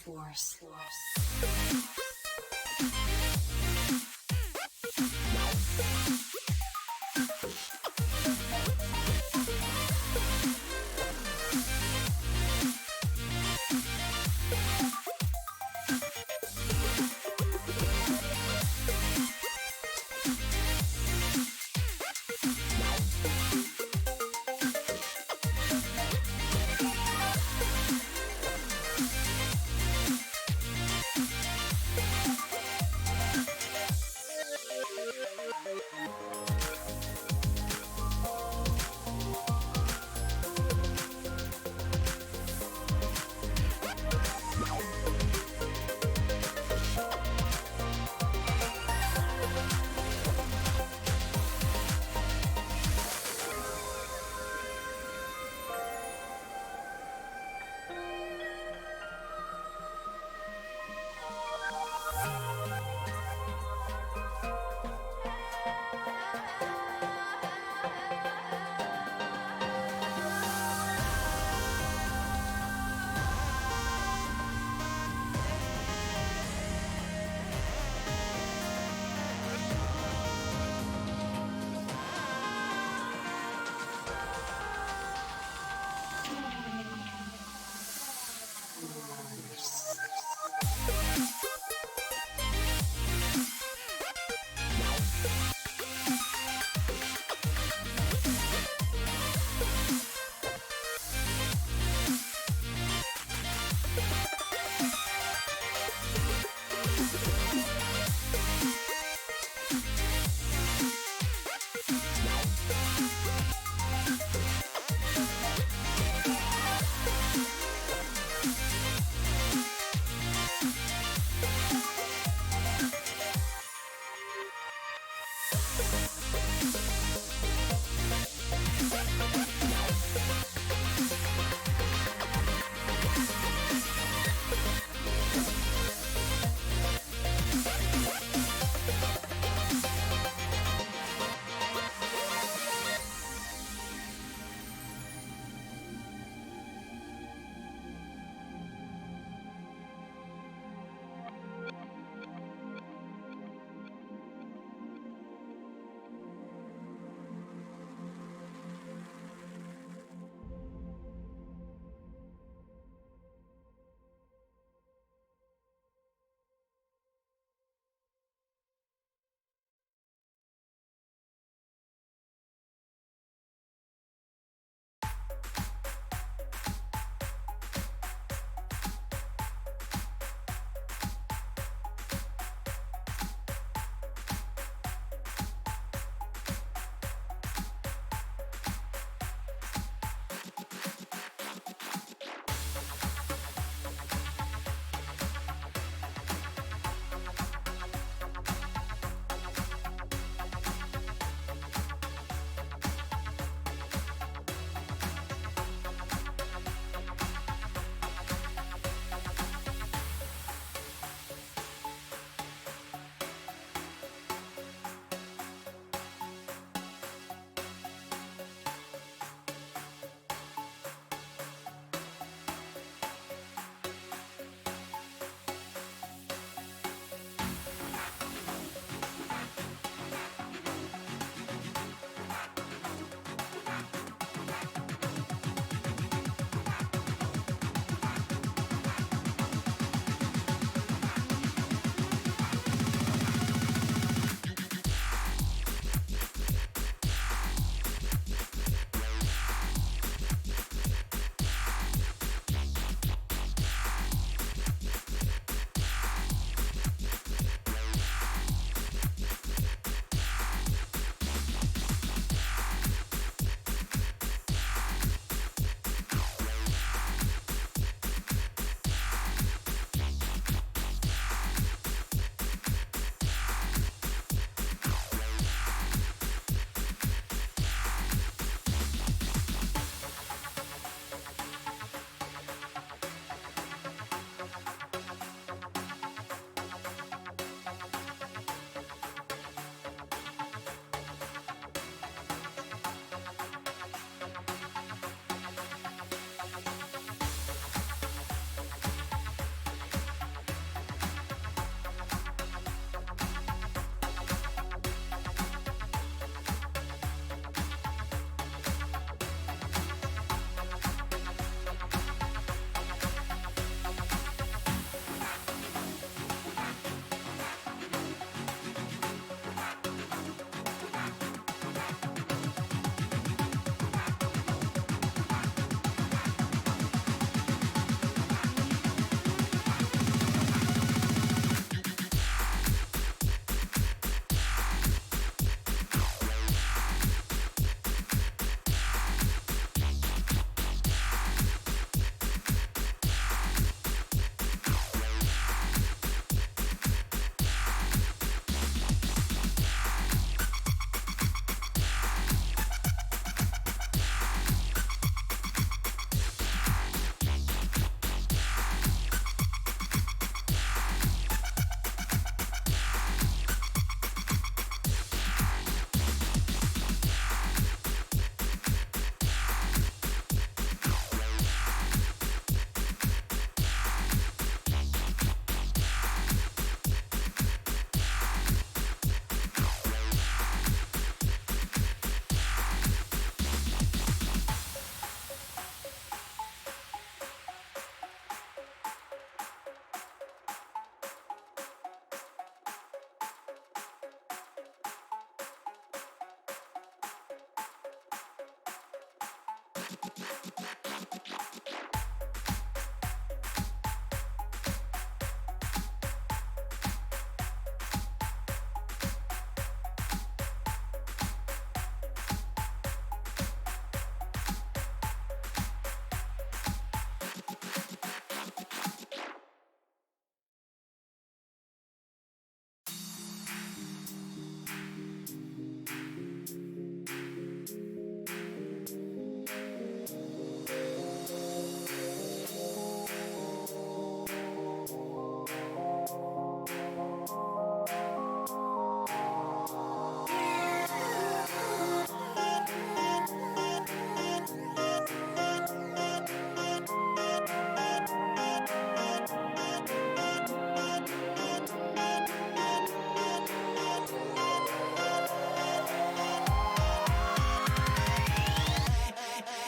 Force.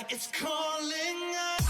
It's calling out.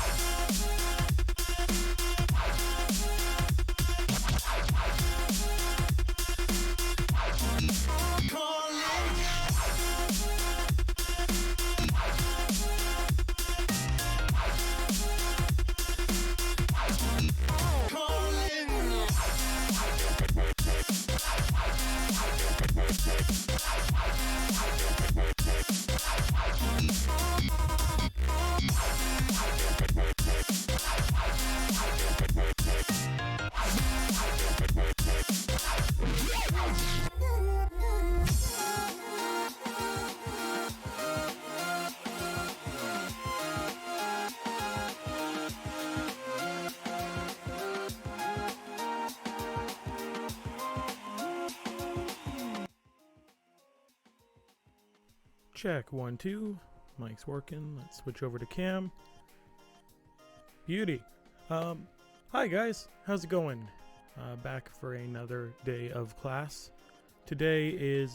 Check 1 2. Mic's working. Let's switch over to cam. Beauty. Hi guys, how's it going? Back for another day of class. Today is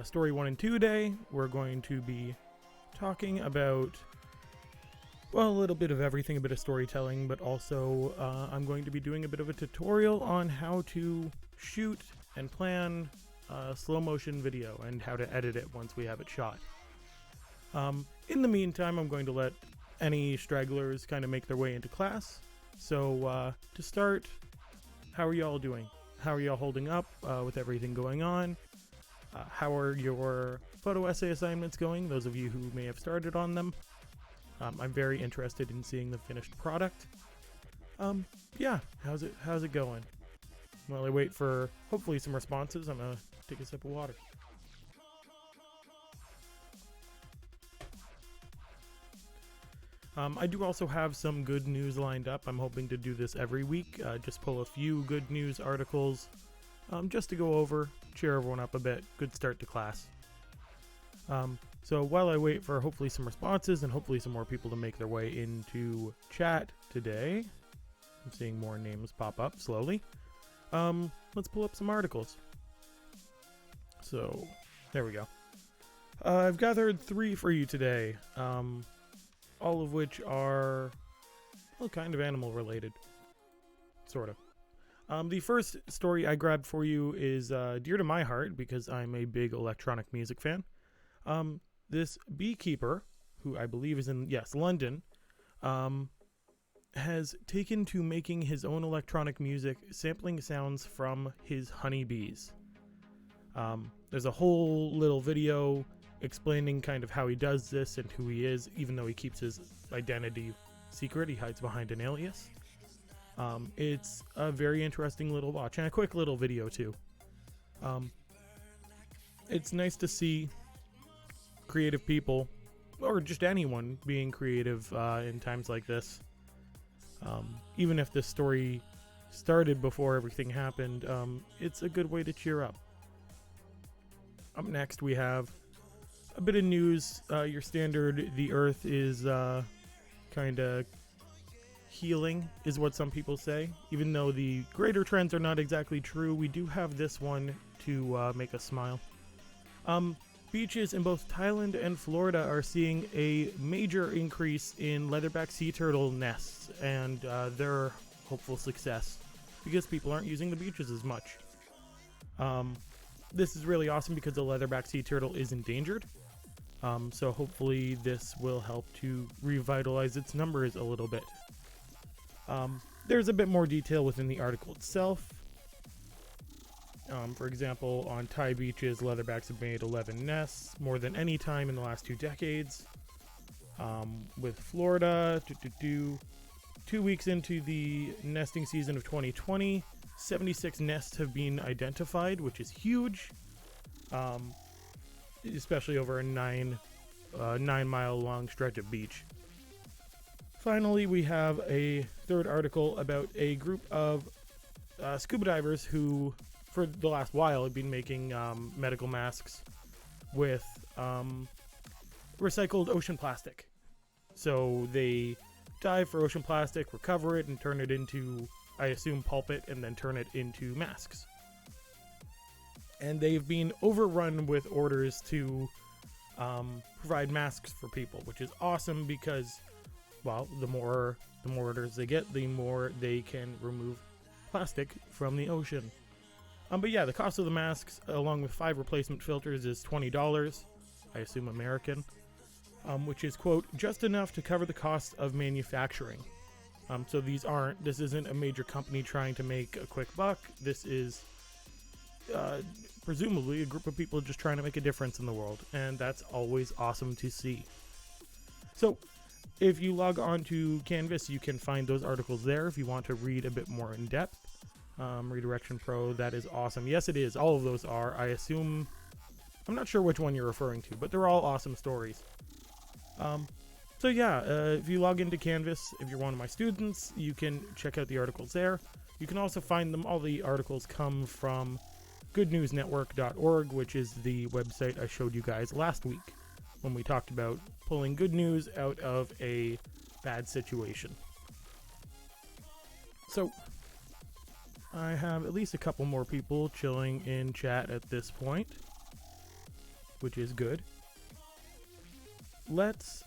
story 1 and 2 day. We're going to be talking about, well, a little bit of everything, a bit of storytelling, but also I'm going to be doing a bit of a tutorial on how to shoot and plan slow motion video and how to edit it once we have it shot. In the meantime, I'm going to let any stragglers kind of make their way into class. So to start, how are y'all doing? How are y'all holding up with everything going on? How are your photo essay assignments going, those of you who may have started on them? I'm very interested in seeing the finished product. Yeah, how's it going? While I wait for hopefully some responses, I'm gonna take a sip of water. I do also have some good news lined up. I'm hoping to do this every week, just pull a few good news articles, just to go over, cheer everyone up a bit. Good start to class. So while I wait for hopefully some responses and hopefully some more people to make their way into chat today, I'm seeing more names pop up slowly. Let's pull up some articles. So, there we go. I've gathered 3 for you today, all of which are, well, kind of animal related. Sort of. The first story I grabbed for you is dear to my heart because I'm a big electronic music fan. This beekeeper, who I believe is in, yes, London, has taken to making his own electronic music, sampling sounds from his honeybees. There's a whole little video explaining kind of how he does this and who he is, even though he keeps his identity secret. He hides behind an alias. It's a very interesting little watch, and a quick little video too. It's nice to see creative people, or just anyone, being creative in times like this. Even if this story started before everything happened, it's a good way to cheer up. Up next we have a bit of news. Your standard, the Earth is kinda healing, is what some people say. Even though the greater trends are not exactly true, we do have this one to make us smile. Beaches in both Thailand and Florida are seeing a major increase in leatherback sea turtle nests and their hopeful success because people aren't using the beaches as much. This is really awesome because the leatherback sea turtle is endangered. So hopefully this will help to revitalize its numbers a little bit. There's a bit more detail within the article itself. For example, on Thai beaches, leatherbacks have made 11 nests, more than any time in the last 2 decades. With Florida, 2 weeks into the nesting season of 2020, 76 nests have been identified, which is huge, especially over a 9-mile long stretch of beach. Finally, we have a third article about a group of scuba divers who, for the last while, have been making medical masks with recycled ocean plastic. So they dive for ocean plastic, recover it, and turn it into, I assume, pulp it, and then turn it into masks. And they've been overrun with orders to provide masks for people, which is awesome because, well, the more orders they get, the more they can remove plastic from the ocean. But yeah, the cost of the masks, along with 5 replacement filters, is $20, I assume American, which is, quote, just enough to cover the cost of manufacturing. So this isn't a major company trying to make a quick buck. This is presumably a group of people just trying to make a difference in the world, and that's always awesome to see. So if you log on to Canvas, you can find those articles there if you want to read a bit more in depth. Redirection Pro, that is awesome. Yes, it is. All of those are. I assume, I'm not sure which one you're referring to, but they're all awesome stories. So yeah, if you log into Canvas, if you're one of my students, you can check out the articles there. You can also find them. All the articles come from goodnewsnetwork.org, which is the website I showed you guys last week when we talked about pulling good news out of a bad situation. So I have at least a couple more people chilling in chat at this point, which is good. Let's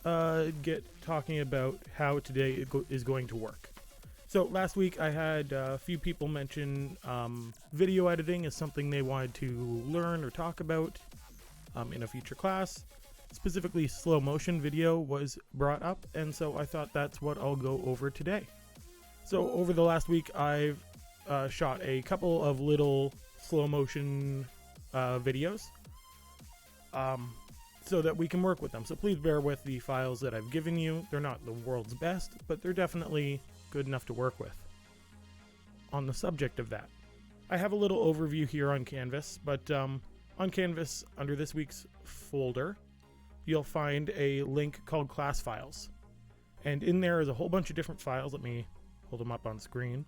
get talking about how today is going to work. So last week I had a few people mention video editing as something they wanted to learn or talk about in a future class. Specifically, slow motion video was brought up, and so I thought that's what I'll go over today. So over the last week I've shot a couple of little slow motion videos so that we can work with them. So please bear with the files that I've given you. They're not the world's best, but they're definitely good enough to work with. On the subject of that, I have a little overview here on Canvas, but on Canvas, under this week's folder, you'll find a link called Class Files. And in there is a whole bunch of different files. Let me hold them up on screen.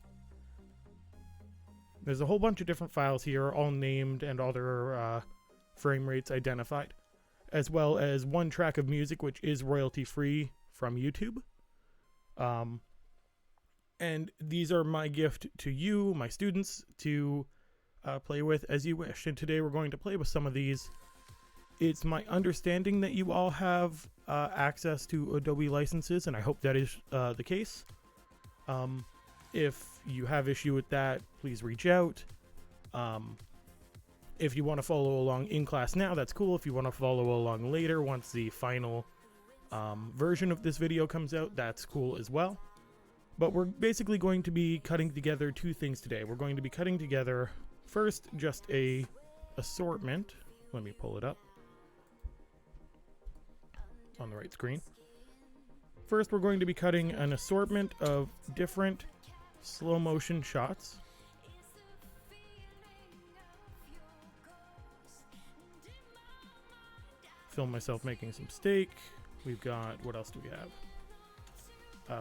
There's a whole bunch of different files here, all named and all their frame rates identified, as well as one track of music which is royalty-free from YouTube. And these are my gift to you, my students, to play with as you wish. And today we're going to play with some of these. It's my understanding that you all have access to Adobe licenses, and I hope that is the case. If you have issue with that, please reach out. If you want to follow along in class now, that's cool. If you want to follow along later, once the final version of this video comes out, that's cool as well. But we're basically going to be cutting together 2 things today. We're going to be cutting together, first, just a assortment. Let me pull it up on the right screen. First, we're going to be cutting an assortment of different slow motion shots. Film myself making some steak. We've got, what else do we have?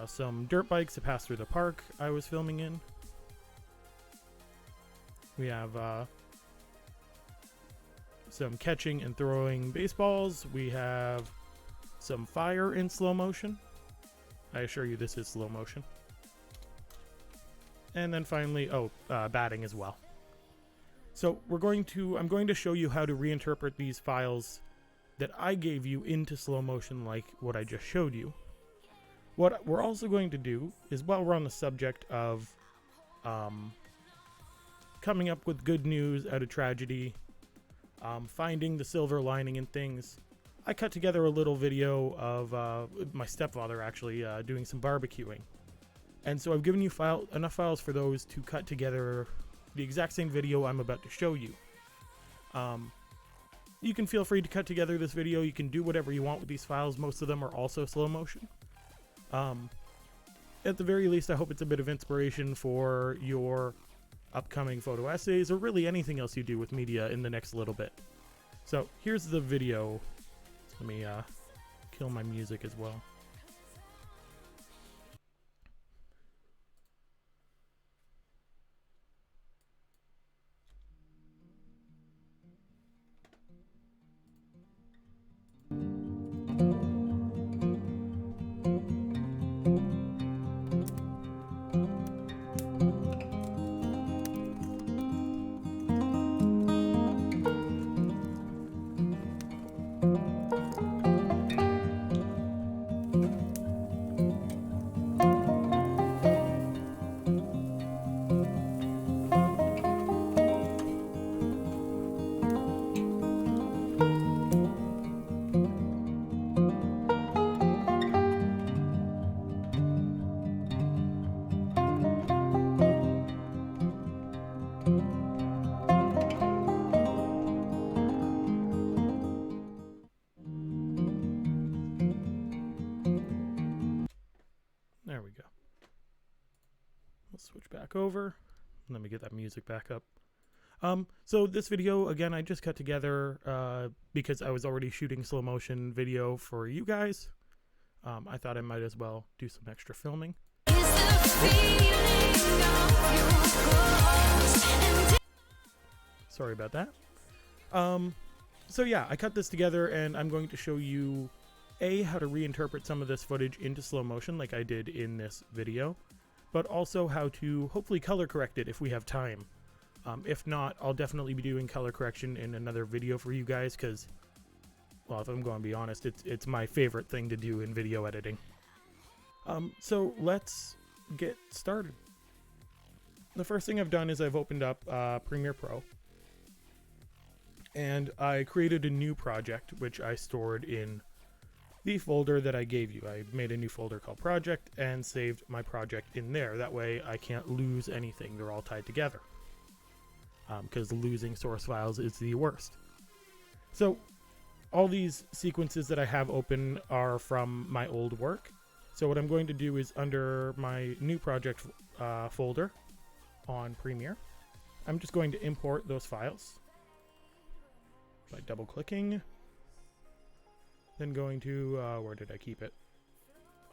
Some dirt bikes to pass through the park I was filming in. We have some catching and throwing baseballs. We have some fire in slow motion. I assure you this is slow motion. And then finally, batting as well. So I'm going to show you how to reinterpret these files that I gave you into slow motion like what I just showed you. What we're also going to do is, while we're on the subject of coming up with good news out of tragedy, finding the silver lining in things, I cut together a little video of my stepfather actually doing some barbecuing. And so I've given you enough files for those to cut together the exact same video I'm about to show you. You can feel free to cut together this video. You can do whatever you want with these files. Most of them are also slow motion. At the very least, I hope it's a bit of inspiration for your upcoming photo essays or really anything else you do with media in the next little bit. So here's the video. Let me kill my music as well. There we go. Let's switch back over. Let me get that music back up. So this video, again, I just cut together because I was already shooting slow motion video for you guys. I thought I might as well do some extra filming. Sorry about that. So yeah, I cut this together and I'm going to show you how to reinterpret some of this footage into slow motion like I did in this video, but also how to hopefully color correct it if we have time. If not, I'll definitely be doing color correction in another video for you guys because, well, if I'm going to be honest, it's my favorite thing to do in video editing. So let's get started. The first thing I've done is I've opened up Premiere Pro and I created a new project which I stored in the folder that I gave you. I made a new folder called Project and saved my project in there. That way I can't lose anything. They're all tied together. Because losing source files is the worst. So all these sequences that I have open are from my old work. So what I'm going to do is under my new project folder on Premiere, I'm just going to import those files by double clicking. Then going to, where did I keep it?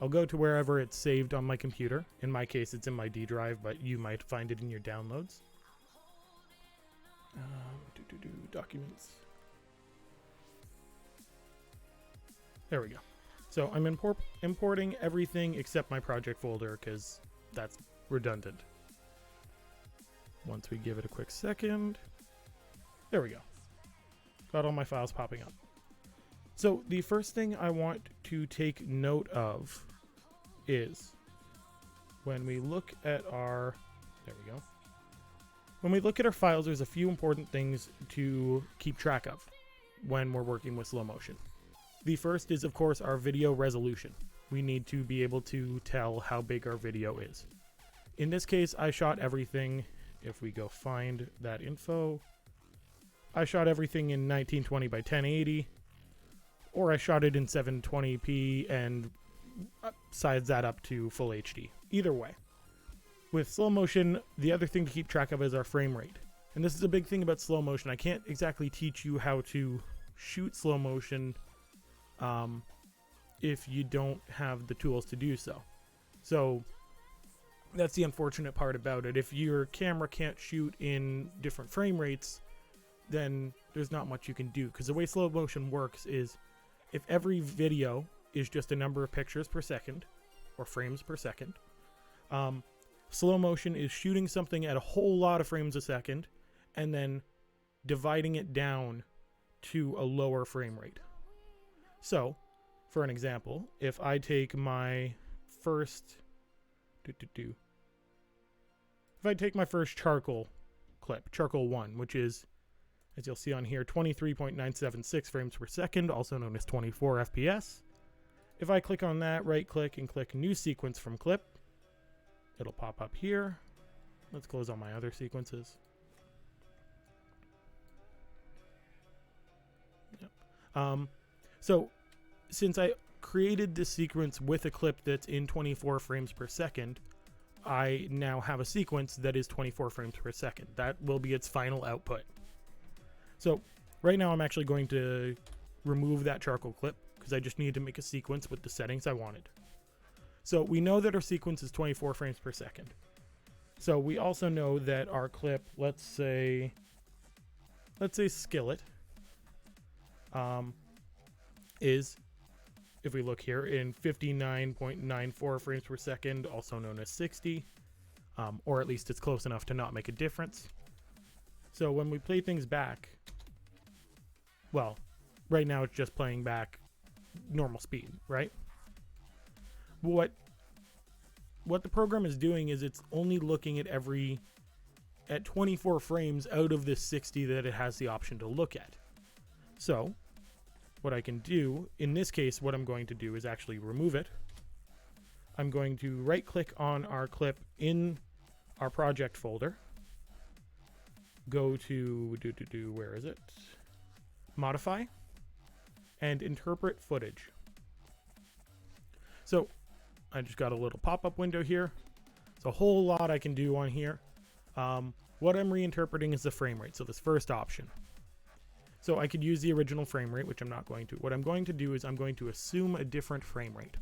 I'll go to wherever it's saved on my computer. In my case, it's in my D drive, but you might find it in your downloads. Documents. There we go. So I'm importing everything except my project folder because that's redundant. Once we give it a quick second. There we go. Got all my files popping up. So the first thing I want to take note of is when we look at our, there we go. When we look at our files, there's a few important things to keep track of when we're working with slow motion. The first is, of course, our video resolution. We need to be able to tell how big our video is. In this case, I shot everything, if we go find that info, I shot everything in 1920 by 1080. Or I shot it in 720p and sized that up to full HD. Either way. With slow motion, the other thing to keep track of is our frame rate. And this is a big thing about slow motion. I can't exactly teach you how to shoot slow motion if you don't have the tools to do so. So that's the unfortunate part about it. If your camera can't shoot in different frame rates, then there's not much you can do. Because the way slow motion works is if every video is just a number of pictures per second, or frames per second, slow motion is shooting something at a whole lot of frames a second, and then dividing it down to a lower frame rate. So, for an example, if I take my first, if I take my first charcoal clip, charcoal 1, which is as you'll see on here, 23.976 frames per second, also known as 24 FPS. If I click on that, right click and click new sequence from clip, it'll pop up here. Let's close all my other sequences. Yep. So since I created this sequence with a clip that's in 24 frames per second, I now have a sequence that is 24 frames per second. That will be its final output. So right now I'm actually going to remove that charcoal clip because I just needed to make a sequence with the settings I wanted. So we know that our sequence is 24 frames per second. So we also know that our clip, let's say skillet, is, if we look here, in 59.94 frames per second, also known as 60, or at least it's close enough to not make a difference. So when we play things back, well, right now it's just playing back normal speed, right? What the program is doing is it's only looking at 24 frames out of this 60 that it has the option to look at. So what I can do, in this case, what I'm going to do is actually remove it. I'm going to right click on our clip in our project folder, go to where is it? Modify and interpret footage. So I just got a little pop-up window here. It's a whole lot I can do on here. What I'm reinterpreting is the frame rate, so this first option. So I could use the original frame rate, which I'm not going to. What I'm going to do is I'm going to assume a different frame rate.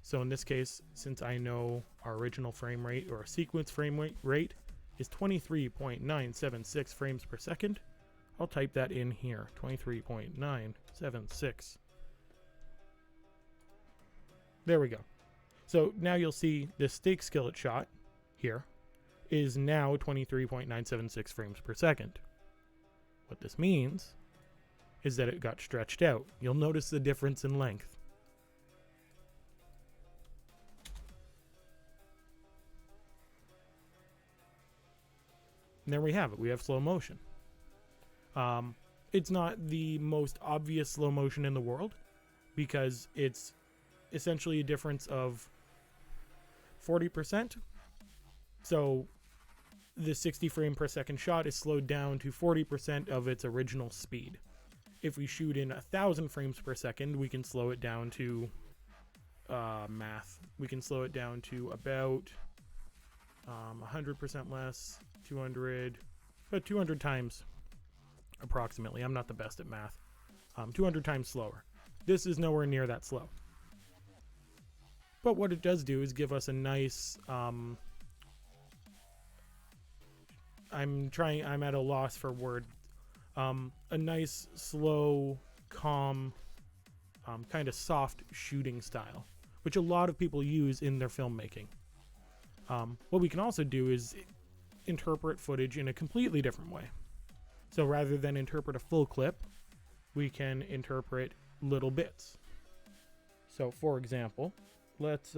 So in this case, since I know our original frame rate or sequence frame rate is 23.976 frames per second, I'll type that in here, 23.976. There we go. So now you'll see this steak skillet shot here is now 23.976 frames per second. What this means is that it got stretched out. You'll notice the difference in length. And there we have it. We have slow motion. It's not the most obvious slow motion in the world because it's essentially a difference of 40%. So the 60 frame per second shot is slowed down to 40% of its original speed. If we shoot in 1,000 frames per second, we can slow it down to we can slow it down to about 100% less, 200, about 200 times approximately. I'm not the best at math. 200 times slower. This is nowhere near that slow. But what it does do is give us a nice I'm at a loss for word. A nice, slow, calm, kind of soft shooting style, which a lot of people use in their filmmaking. What we can also do is interpret footage in a completely different way. So rather than interpret a full clip, we can interpret little bits. So for example, let's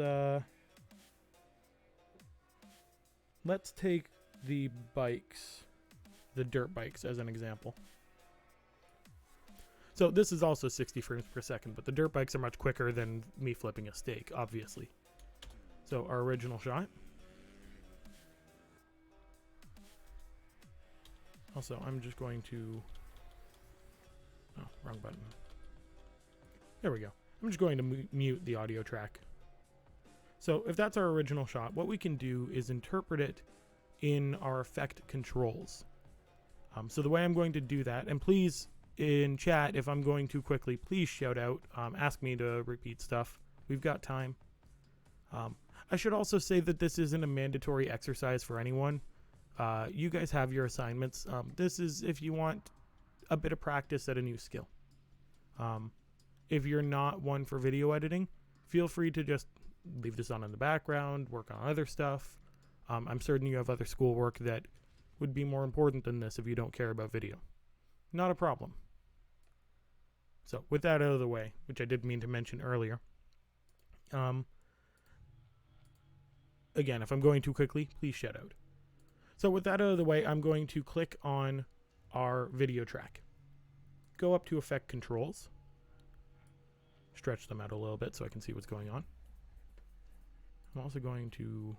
take the dirt bikes as an example. So this is also 60 frames per second, but the dirt bikes are much quicker than me flipping a steak, obviously. So our original shot. Also, I'm just going to... Oh, wrong button. There we go. I'm just going to mute the audio track. So if that's our original shot, what we can do is interpret it in our effect controls. So the way I'm going to do that, and please in chat, if I'm going too quickly, please shout out, ask me to repeat stuff. We've got time. I should also say that this isn't a mandatory exercise for anyone. You guys have your assignments. This is if you want a bit of practice at a new skill. If you're not one for video editing, feel free to just leave this on in the background, work on other stuff. I'm certain you have other schoolwork that would be more important than this if you don't care about video. Not a problem. So with that out of the way, which I did mean to mention earlier, again, if I'm going too quickly, please shout out. So with that out of the way, I'm going to click on our video track. Go up to Effect Controls. Stretch them out a little bit so I can see what's going on. I'm also going to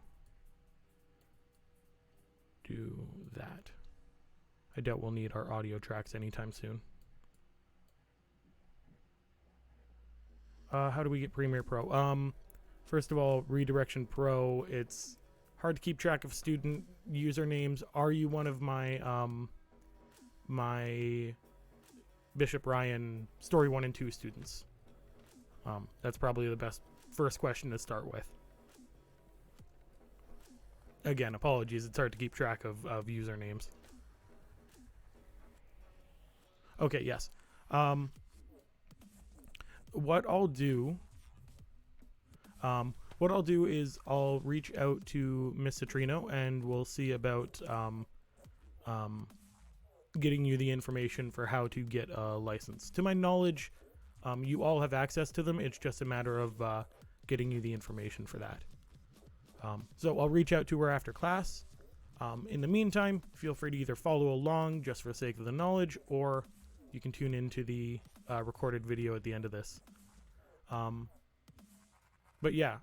do that. I doubt we'll need our audio tracks anytime soon. How do we get Premiere Pro? First of all, Redirection Pro, it's hard to keep track of student usernames. Are you one of my my Bishop Ryan Story 1 and 2 students? That's probably the best first question to start with. Again, apologies, it's hard to keep track of usernames. Okay, yes. What I'll do is I'll reach out to Miss Citrino and we'll see about getting you the information for how to get a license. To my knowledge, you all have access to them. It's just a matter of getting you the information for that. So I'll reach out to her after class. In the meantime, feel free to either follow along just for the sake of the knowledge, or you can tune into the recorded video at the end of this. But yeah,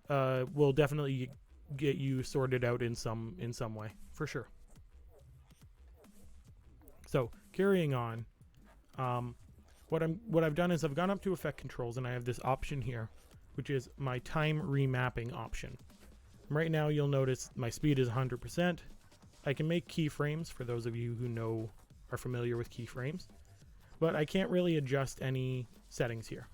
we'll definitely get you sorted out in some way, for sure. So carrying on, what I've done is I've gone up to Effect Controls and I have this option here, which is my time remapping option. Right now you'll notice my speed is 100%. I can make keyframes for those of you who are familiar with keyframes, but I can't really adjust any settings here.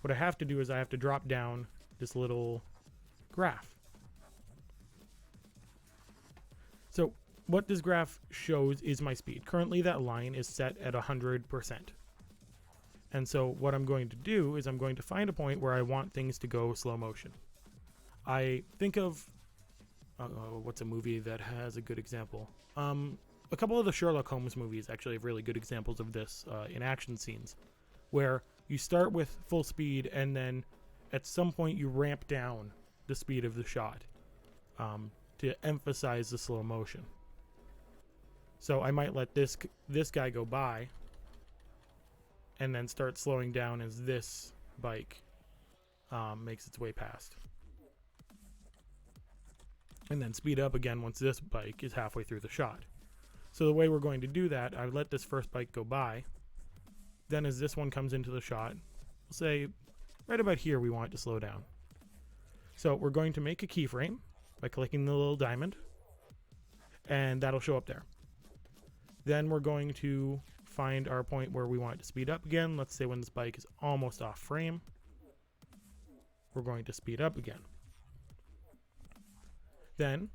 What I have to do is I have to drop down this little graph. So what this graph shows is my speed. Currently that line is set at 100%. And so what I'm going to do is I'm going to find a point where I want things to go slow motion. I think of, what's a movie that has a good example? A couple of the Sherlock Holmes movies actually have really good examples of this in action scenes, where you start with full speed and then at some point you ramp down the speed of the shot to emphasize the slow motion. So I might let this guy go by and then start slowing down as this bike makes its way past. And then speed up again once this bike is halfway through the shot. So the way we're going to do that, I let this first bike go by. Then as this one comes into the shot, we'll say right about here we want it to slow down. So we're going to make a keyframe by clicking the little diamond, and that'll show up there. Then we're going to find our point where we want it to speed up again. Let's say when this bike is almost off frame, we're going to speed up again. Then,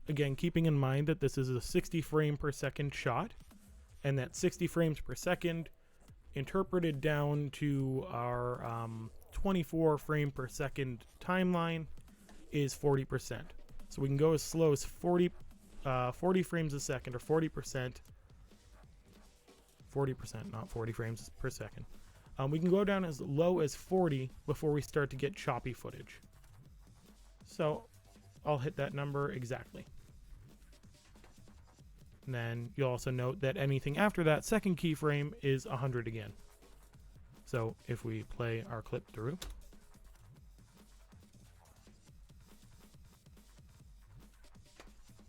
again, keeping in mind that this is a 60 frame per second shot, and that 60 frames per second interpreted down to our 24 frame per second timeline is 40%. So we can go as slow as 40 frames a second, or 40%, not 40 frames per second. We can go down as low as 40 before we start to get choppy footage. So I'll hit that number exactly. And then you'll also note that anything after that second keyframe is 100 again. So if we play our clip through,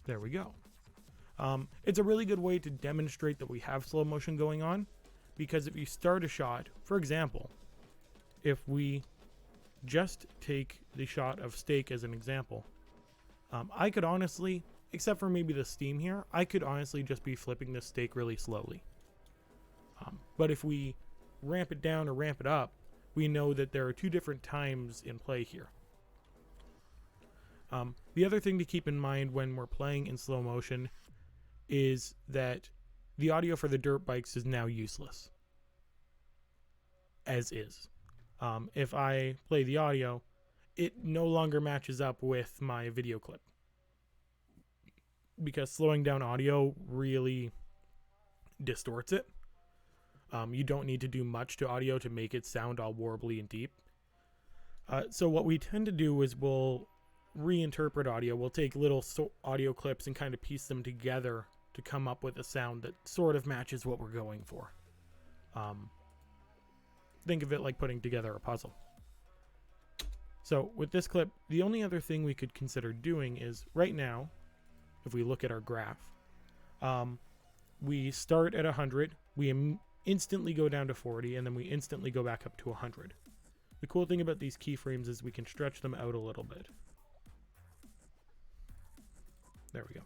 there we go. It's a really good way to demonstrate that we have slow motion going on, because if you start a shot, for example, if we just take the shot of steak as an example, I could honestly, except for maybe the steam here, I could honestly just be flipping this steak really slowly. But if we ramp it down or ramp it up, we know that there are two different times in play here. The other thing to keep in mind when we're playing in slow motion is that the audio for the dirt bikes is now useless. As is. If I play the audio, it no longer matches up with my video clip, because slowing down audio really distorts it. You don't need to do much to audio to make it sound all warbly and deep. So what we tend to do is we'll reinterpret audio. We'll take little audio clips and kind of piece them together to come up with a sound that sort of matches what we're going for. Think of it like putting together a puzzle. So with this clip, the only other thing we could consider doing is right now, if we look at our graph, we start at 100, we instantly go down to 40, and then we instantly go back up to 100. The cool thing about these keyframes is we can stretch them out a little bit. There we go.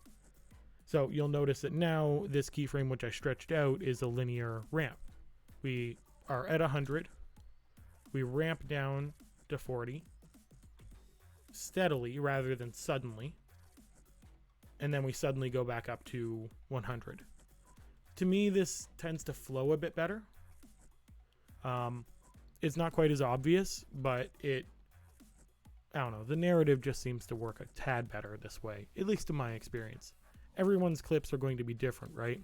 So you'll notice that now this keyframe, which I stretched out, is a linear ramp. We are at 100, we ramp down to 40, steadily rather than suddenly, and then we suddenly go back up to 100. To me, this tends to flow a bit better. It's not quite as obvious, but I don't know, the narrative just seems to work a tad better this way, at least in my experience. Everyone's clips are going to be different, right?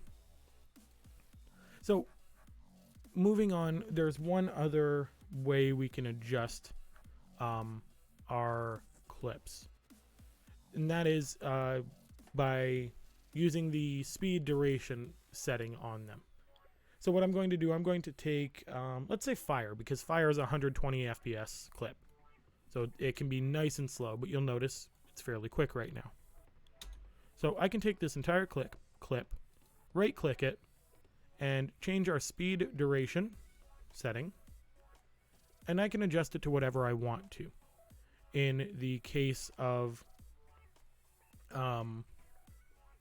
So moving on, there's one other way we can adjust our clips, and that is by using the speed duration setting on them. So what I'm going to do, I'm going to take, let's say fire, because fire is a 120 FPS clip. So it can be nice and slow, but you'll notice it's fairly quick right now. So I can take this entire clip, right click it, and change our speed duration setting, and I can adjust it to whatever I want to. In the case of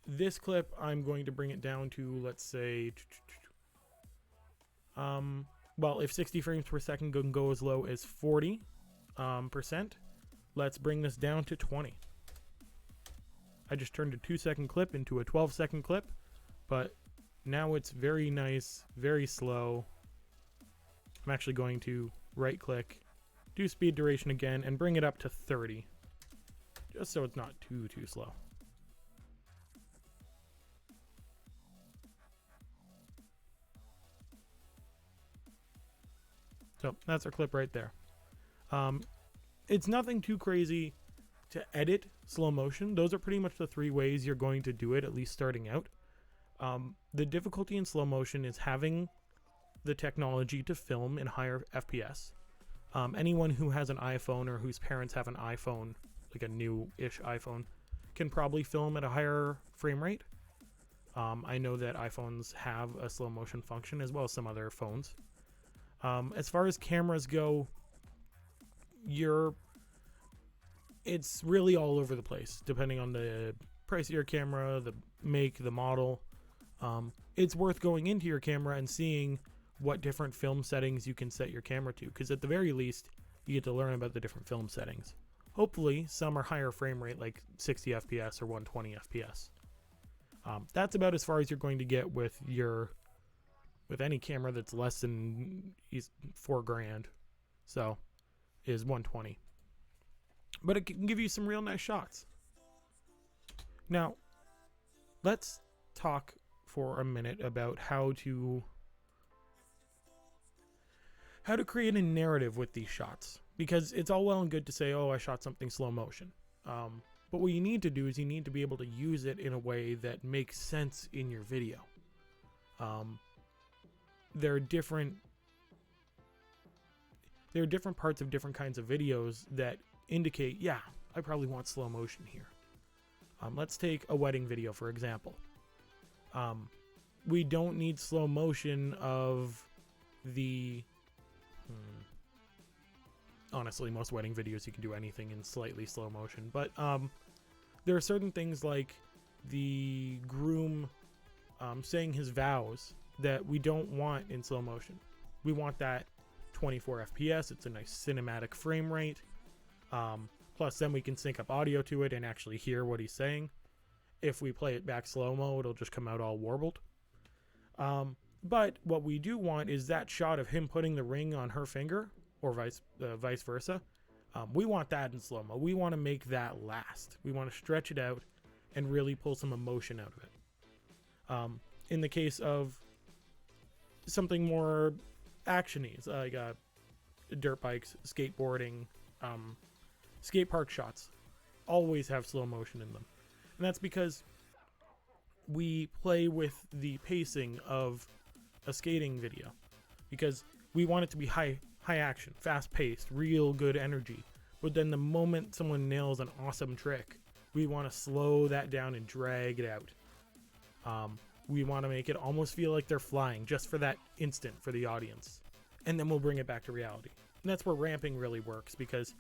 this clip, I'm going to bring it down to, let's say, well, if 60 frames per second can go as low as 40%, let's bring this down to 20. I just turned a 2-second clip into a 12-second clip, but now it's very nice, very slow. I'm actually going to right click, do speed duration again, and bring it up to 30, just so it's not too slow. So that's our clip right there. It's nothing too crazy to edit slow motion. Those are pretty much the 3 ways you're going to do it, at least starting out. The difficulty in slow motion is having the technology to film in higher FPS. Anyone who has an iPhone or whose parents have an iPhone, like a new-ish iPhone, can probably film at a higher frame rate. I know that iPhones have a slow motion function as well as some other phones. As far as cameras go, it's really all over the place, depending on the price of your camera, the make, the model. It's worth going into your camera and seeing what different film settings you can set your camera to, because at the very least, you get to learn about the different film settings. Hopefully, some are higher frame rate, like 60 FPS or 120 FPS. That's about as far as you're going to get with any camera that's less than $4,000. So, is 120. But it can give you some real nice shots. Now, let's talk for a minute about how to create a narrative with these shots, because it's all well and good to say, oh, I shot something slow motion. But what you need to do is you need to be able to use it in a way that makes sense in your video. There are different parts of different kinds of videos that indicate, yeah, I probably want slow motion here. Let's take a wedding video, for example. We don't need slow motion of the... Honestly, most wedding videos, you can do anything in slightly slow motion. But there are certain things like the groom saying his vows that we don't want in slow motion. We want that 24 FPS. It's a nice cinematic frame rate. Plus, then we can sync up audio to it and actually hear what he's saying. If we play it back slow-mo, it'll just come out all warbled. But what we do want is that shot of him putting the ring on her finger, or vice versa. We want that in slow-mo. We want to make that last. We want to stretch it out and really pull some emotion out of it. In the case of something more action-y, like dirt bikes, skateboarding, skate park shots, always have slow motion in them. And that's because we play with the pacing of a skating video, because we want it to be high action, fast paced, real good energy. But then the moment someone nails an awesome trick, we want to slow that down and drag it out. We want to make it almost feel like they're flying just for that instant for the audience. And then we'll bring it back to reality. And that's where ramping really works, because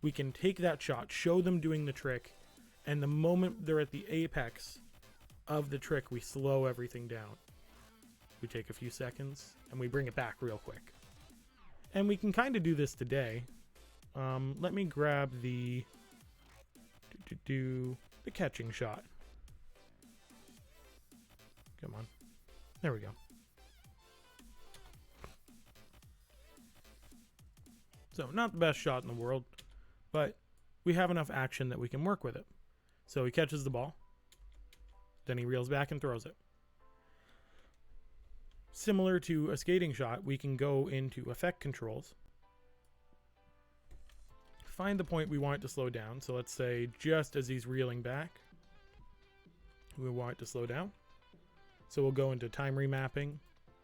we can take that shot, show them doing the trick, and the moment they're at the apex of the trick, we slow everything down. We take a few seconds and we bring it back real quick. And we can kind of do this today. Let me grab the catching shot. Come on. There we go. So not the best shot in the world, but we have enough action that we can work with it. So he catches the ball, then he reels back and throws it. Similar to a skating shot, we can go into effect controls, find the point we want it to slow down. So let's say just as he's reeling back, we want it to slow down. So we'll go into time remapping,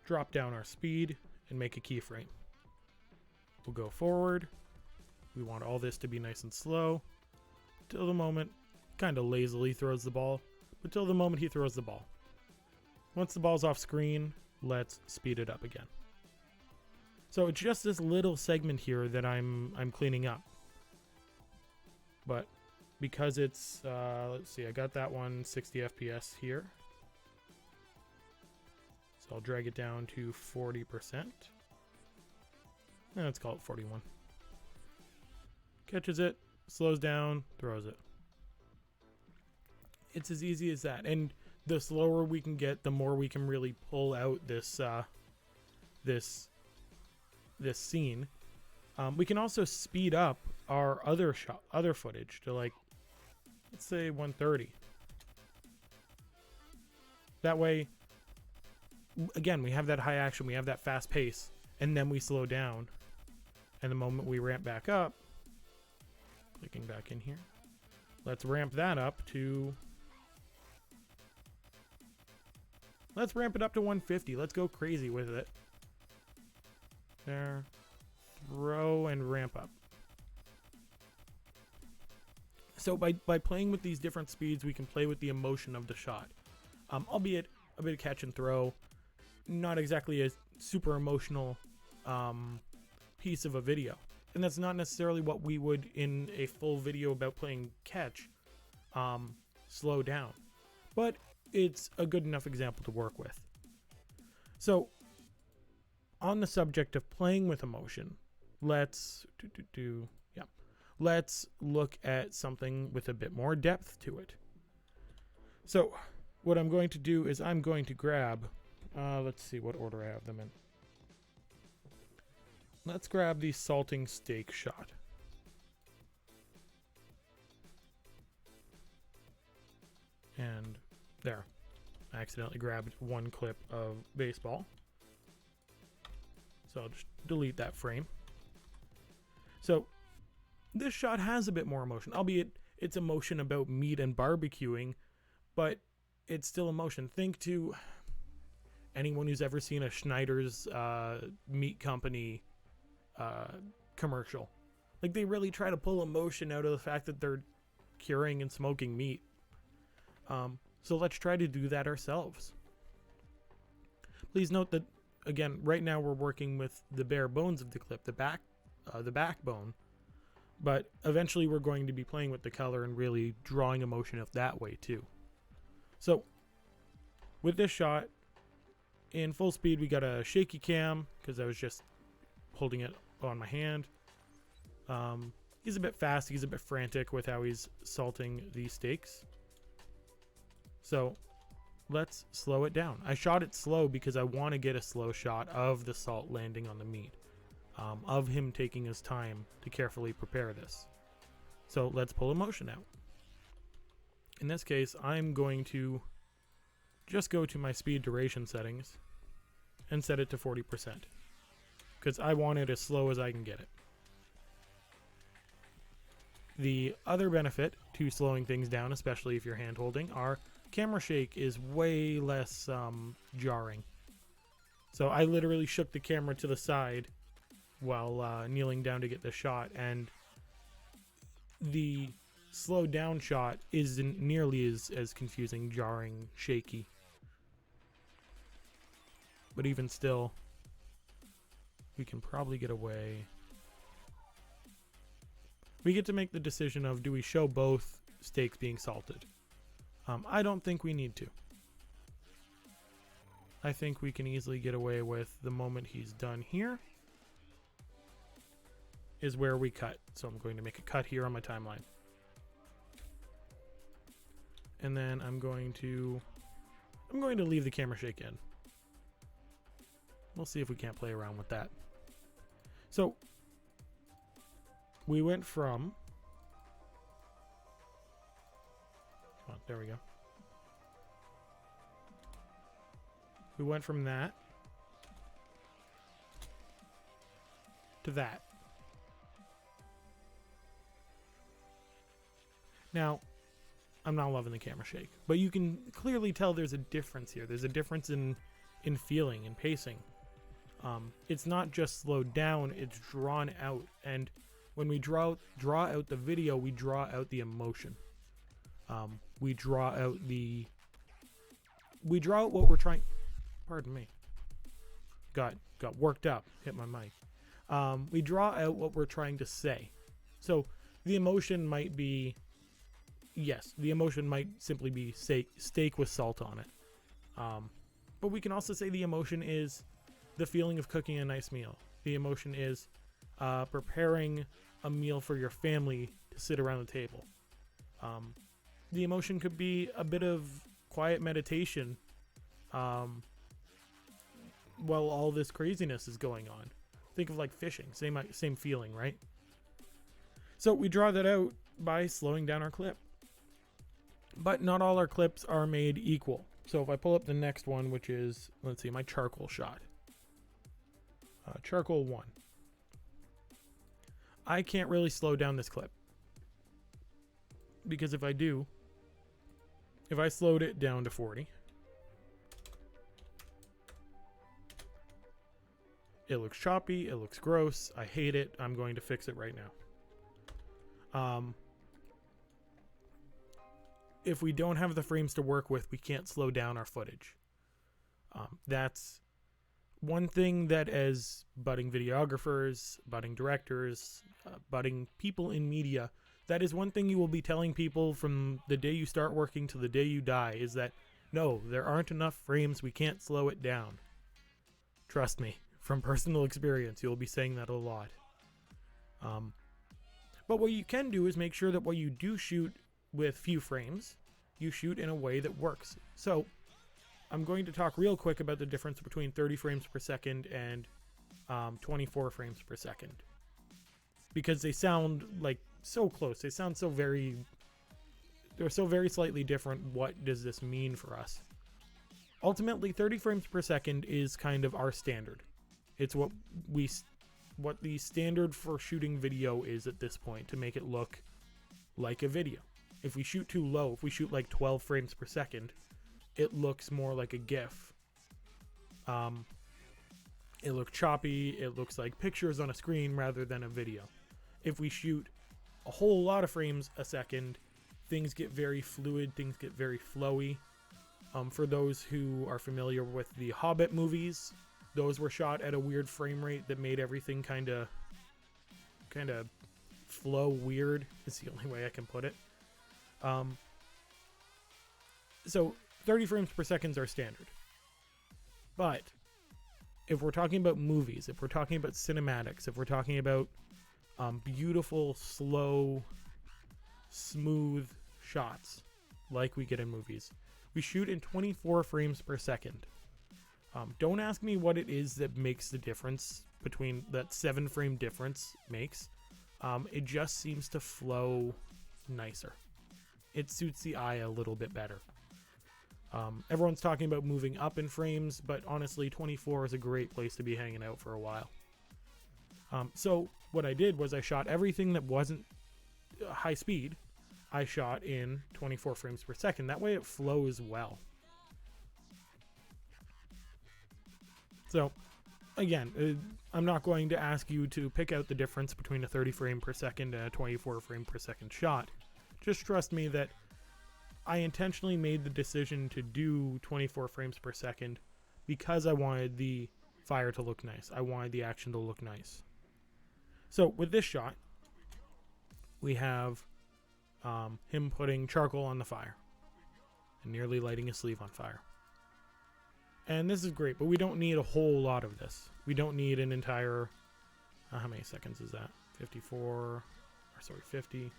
drop down our speed, and make a keyframe. We'll go forward. We want all this to be nice and slow till the moment, kind of lazily throws the ball, but till the moment he throws the ball. Once the ball's off screen, let's speed it up again. So it's just this little segment here that I'm cleaning up. But because it's, let's see, I got that one 60 FPS here. So I'll drag it down to 40%. Let's call it 41. Catches it, slows down, throws it. It's as easy as that. And the slower we can get, the more we can really pull out this this scene. We can also speed up our other footage to, like, let's say 130. That way, again, we have that high action, we have that fast pace, and then we slow down. And the moment we ramp back up, clicking back in here, let's ramp that up to, let's ramp it up to 150. Let's go crazy with it. There. Throw and ramp up. So by playing with these different speeds, we can play with the emotion of the shot. Albeit a bit of catch and throw. Not exactly a super emotional piece of a video. And that's not necessarily what we would in a full video about playing catch slow down. But it's a good enough example to work with. So on the subject of playing with emotion, let's look at something with a bit more depth to it. So what I'm going to do is I'm going to grab, let's see what order I have them in. Let's grab the salting steak shot. And there. I accidentally grabbed one clip of baseball. So I'll just delete that frame. So this shot has a bit more emotion, albeit it's emotion about meat and barbecuing, but it's still emotion. Think to anyone who's ever seen a Schneider's meat company commercial. Like, they really try to pull emotion out of the fact that they're curing and smoking meat. So let's try to do that ourselves. Please note that, again, right now we're working with the bare bones of the clip, the backbone, but eventually we're going to be playing with the color and really drawing emotion out that way too. So with this shot in full speed, we got a shaky cam because I was just holding it on my hand. He's a bit fast, he's a bit frantic with how he's salting these steaks. So let's slow it down. I shot it slow because I want to get a slow shot of the salt landing on the meat, of him taking his time to carefully prepare this. So let's pull emotion out. In this case, I'm going to just go to my speed duration settings and set it to 40% because I want it as slow as I can get it. The other benefit to slowing things down, especially if you're hand holding, are camera shake is way less jarring. So I literally shook the camera to the side while kneeling down to get the shot, and the slowed down shot isn't nearly as confusing, jarring, shaky. But even still, we can probably get away. We get to make the decision of, do we show both steaks being salted? I don't think we need to. I think we can easily get away with the moment he's done here is where we cut. So I'm going to make a cut here on my timeline. And then I'm going to leave the camera shake in. We'll see if we can't play around with that. So we went from, come on, there we go. We went from that to that. Now, I'm not loving the camera shake, but you can clearly tell there's a difference here. There's a difference in feeling and pacing. It's not just slowed down, it's drawn out. And when we draw out the video, we draw out the emotion. We draw out what we're trying, pardon me, got worked up, hit my mic. We draw out what we're trying to say. So the emotion might be, yes, the emotion might simply be steak with salt on it. But we can also say the emotion is the feeling of cooking a nice meal. The emotion is preparing a meal for your family to sit around the table. The emotion could be a bit of quiet meditation while all this craziness is going on. Think of like fishing, same feeling, right? So we draw that out by slowing down our clip. But not all our clips are made equal. So if I pull up the next one, which is, let's see, my charcoal shot. Charcoal 1. I can't really slow down this clip. Because if I do, if I slowed it down to 40, it looks choppy, it looks gross, I hate it, I'm going to fix it right now. If we don't have the frames to work with, we can't slow down our footage. That's one thing that, as budding videographers, budding directors, budding people in media, that is one thing you will be telling people from the day you start working to the day you die, is that, no, there aren't enough frames, we can't slow it down. Trust me, from personal experience, you'll be saying that a lot. But what you can do is make sure that what you do shoot with few frames, you shoot in a way that works. So I'm going to talk real quick about the difference between 30 frames per second and 24 frames per second, because they sound like so close. They sound so very, they're so very slightly different. What does this mean for us? Ultimately, 30 frames per second is kind of our standard. It's what the standard for shooting video is at this point, to make it look like a video. If we shoot too low, if we shoot like 12 frames per second, it looks more like a GIF. It looks choppy, it looks like pictures on a screen rather than a video. If we shoot a whole lot of frames a second, things get very fluid, things get very flowy. For those who are familiar with the Hobbit movies, those were shot at a weird frame rate that made everything kind of flow weird, is the only way I can put it. So 30 frames per second is our standard. But if we're talking about movies, if we're talking about cinematics, if we're talking about beautiful, slow, smooth shots like we get in movies, we shoot in 24 frames per second. Don't ask me what it is that makes the difference between that 7-frame difference makes. It just seems to flow nicer. It suits the eye a little bit better. Everyone's talking about moving up in frames, but honestly, 24 is a great place to be hanging out for a while. So what I did was I shot everything that wasn't high speed. I shot in 24 frames per second. That way it flows well. So again, I'm not going to ask you to pick out the difference between a 30 frame per second and a 24 frame per second shot. Just trust me that I intentionally made the decision to do 24 frames per second because I wanted the fire to look nice. I wanted the action to look nice. So with this shot, we have him putting charcoal on the fire and nearly lighting his sleeve on fire. And this is great, but we don't need a whole lot of this. We don't need an entire, how many seconds is that? 50.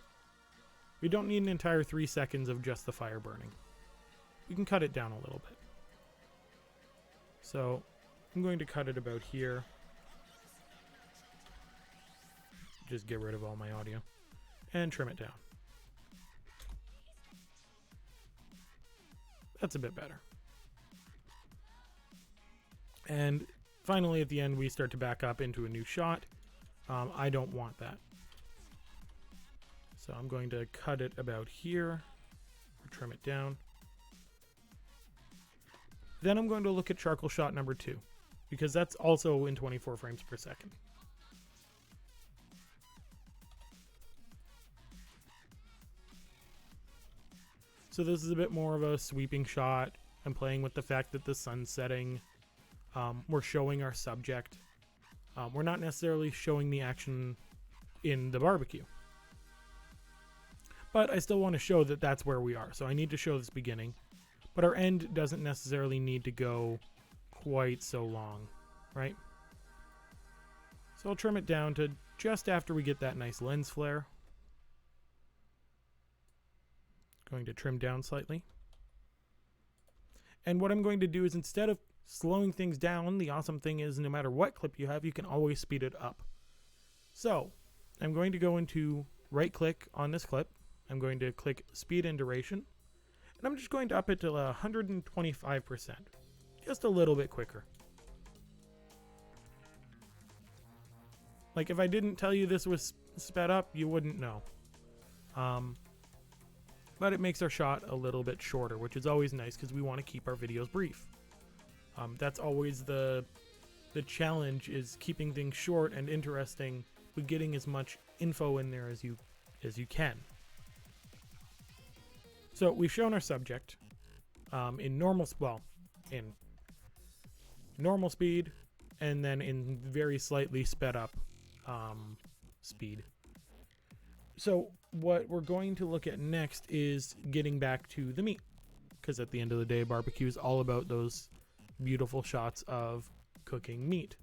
We don't need an entire 3 seconds of just the fire burning. We can cut it down a little bit. So I'm going to cut it about here. Just get rid of all my audio and trim it down. That's a bit better. And finally, at the end, we start to back up into a new shot. I don't want that. So I'm going to cut it about here, or trim it down. Then I'm going to look at charcoal shot number 2, because that's also in 24 frames per second. So this is a bit more of a sweeping shot. I'm playing with the fact that the sun's setting. We're showing our subject. We're not necessarily showing the action in the barbecue. But I still want to show that that's where we are. So I need to show this beginning. But our end doesn't necessarily need to go quite so long, right? So I'll trim it down to just after we get that nice lens flare. Going to trim down slightly. And what I'm going to do is, instead of slowing things down, the awesome thing is no matter what clip you have, you can always speed it up. So I'm going to go into right click on this clip. I'm going to click speed and duration. And I'm just going to up it to 125%. Just a little bit quicker. Like, if I didn't tell you this was sped up, you wouldn't know. But it makes our shot a little bit shorter, which is always nice because we want to keep our videos brief. That's always the challenge, is keeping things short and interesting, but getting as much info in there as you can. So we've shown our subject in normal speed, and then in very slightly sped up speed. So what we're going to look at next is getting back to the meat, because at the end of the day, barbecue is all about those beautiful shots of cooking meat.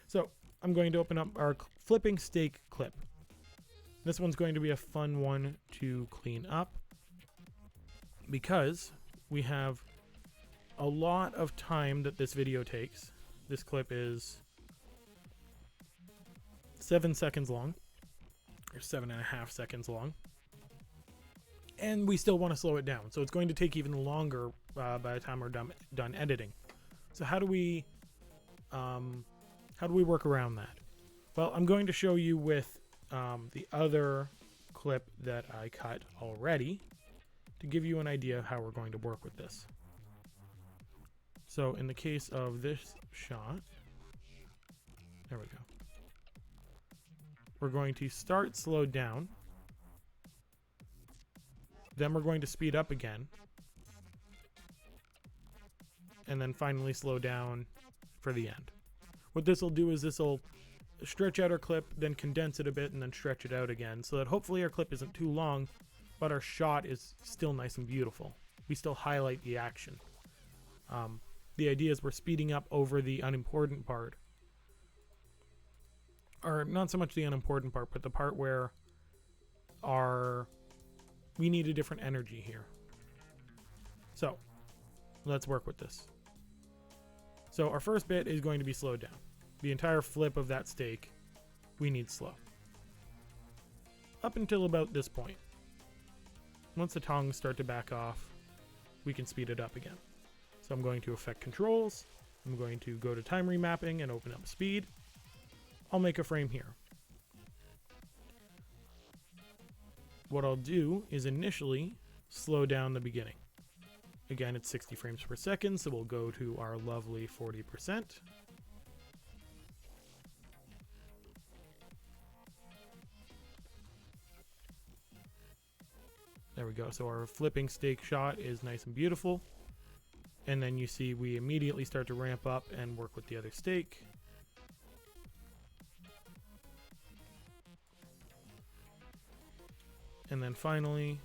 So I'm going to open up our flipping steak clip. This one's going to be a fun one to clean up, because we have a lot of time that this video takes. This clip is 7 seconds long, or 7.5 seconds long, and we still want to slow it down, so it's going to take even longer by the time we're done editing. So how do we work around that? Well, I'm going to show you with the other clip that I cut already to give you an idea of how we're going to work with this. So in the case of this shot, there we go. We're going to start slowed down. Then we're going to speed up again. And then finally slow down for the end. What this will do is this will stretch out our clip, then condense it a bit, and then stretch it out again, so that hopefully our clip isn't too long, but our shot is still nice and beautiful. We still highlight the action. The idea is we're speeding up over the unimportant part. Or not so much the unimportant part, but the part where we need a different energy here. So let's work with this. So our first bit is going to be slowed down. The entire flip of that steak, we need slow. Up until about this point. Once the tongs start to back off, we can speed it up again. So I'm going to effect controls. I'm going to go to time remapping and open up speed. I'll make a frame here. what I'll do is initially slow down the beginning. Again, it's 60 frames per second, so we'll go to our lovely 40%. There we go. So our flipping steak shot is nice and beautiful. And then you see we immediately start to ramp up and work with the other steak. And then finally,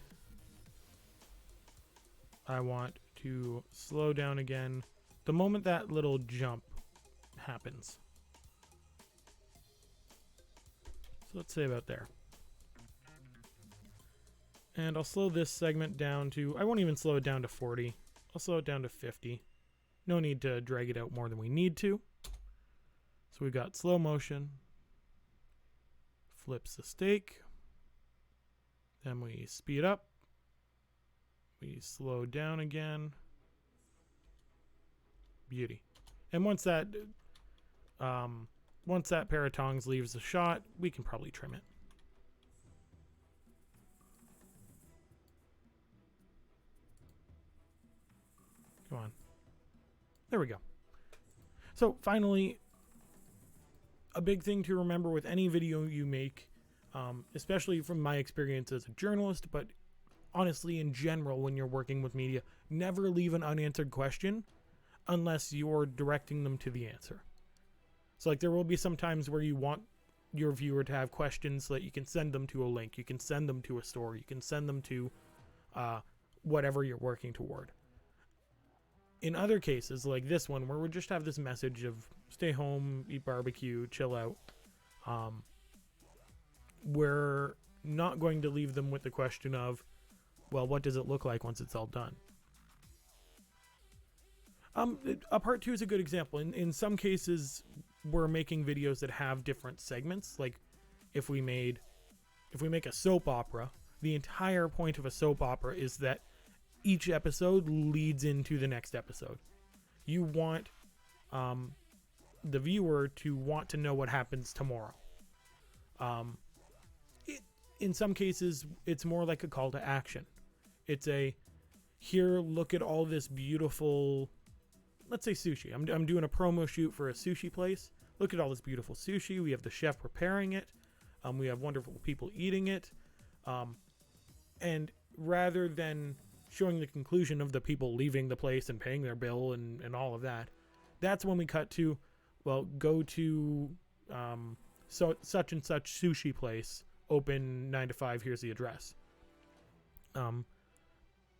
I want to slow down again the moment that little jump happens. So let's say about there. And I'll slow this segment down to, I won't even slow it down to 40. I'll slow it down to 50. No need to drag it out more than we need to. So we got slow motion, flips the steak, then we speed up, we slow down again. Beauty. And once that pair of tongs leaves the shot, we can probably trim it. Come on. There we go. So finally, a big thing to remember with any video you make, especially from my experience as a journalist, but honestly in general when you're working with media, never leave an unanswered question unless you're directing them to the answer. So like there will be some times where you want your viewer to have questions so that you can send them to a link, you can send them to a story, you can send them to whatever you're working toward. In other cases, like this one, where we just have this message of stay home, eat barbecue, chill out, we're not going to leave them with the question of, well, what does it look like once it's all done? A part 2 is a good example. In some cases, we're making videos that have different segments. Like if we make a soap opera, the entire point of a soap opera is that each episode leads into the next episode. You want the viewer to want to know what happens tomorrow. In some cases, it's more like a call to action. It's a, here, look at all this beautiful, let's say sushi. I'm doing a promo shoot for a sushi place. Look at all this beautiful sushi. We have the chef preparing it. We have wonderful people eating it. And rather than showing the conclusion of the people leaving the place and paying their bill and all of that, that's when we cut to, well, go to such and such sushi place, open 9 to 5, here's the address.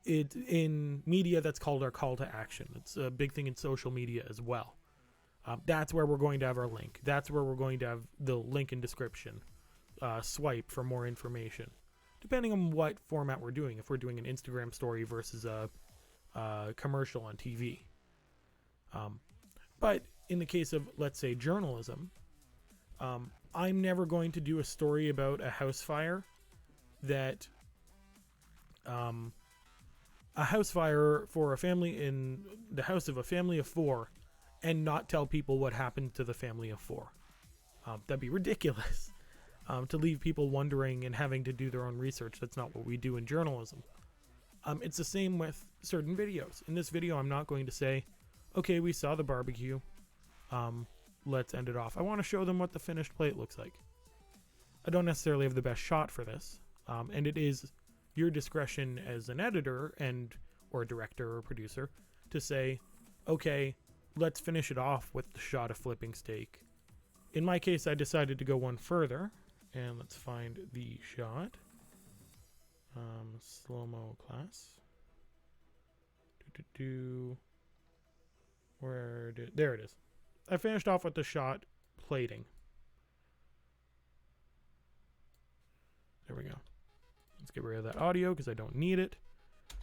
In media, that's called our call to action. It's a big thing in social media as well. That's where we're going to have our link. That's where we're going to have the link in description. Swipe for more information, depending on what format we're doing. If we're doing an Instagram story versus a commercial on TV. But in the case of, let's say, journalism, I'm never going to do a story about a house fire that a house fire for a family in the house of a family of 4 and not tell people what happened to the family of 4. That'd be ridiculous. To leave people wondering and having to do their own research. That's not what we do in journalism. It's the same with certain videos. In this video, I'm not going to say, okay, we saw the barbecue. Let's end it off. I want to show them what the finished plate looks like. I don't necessarily have the best shot for this. And it is your discretion as an editor or a director or producer to say, okay, let's finish it off with the shot of flipping steak. In my case, I decided to go one further, and let's find the shot. Slow-mo class. There it is. I finished off with the shot plating. There we go. Let's get rid of that audio because I don't need it.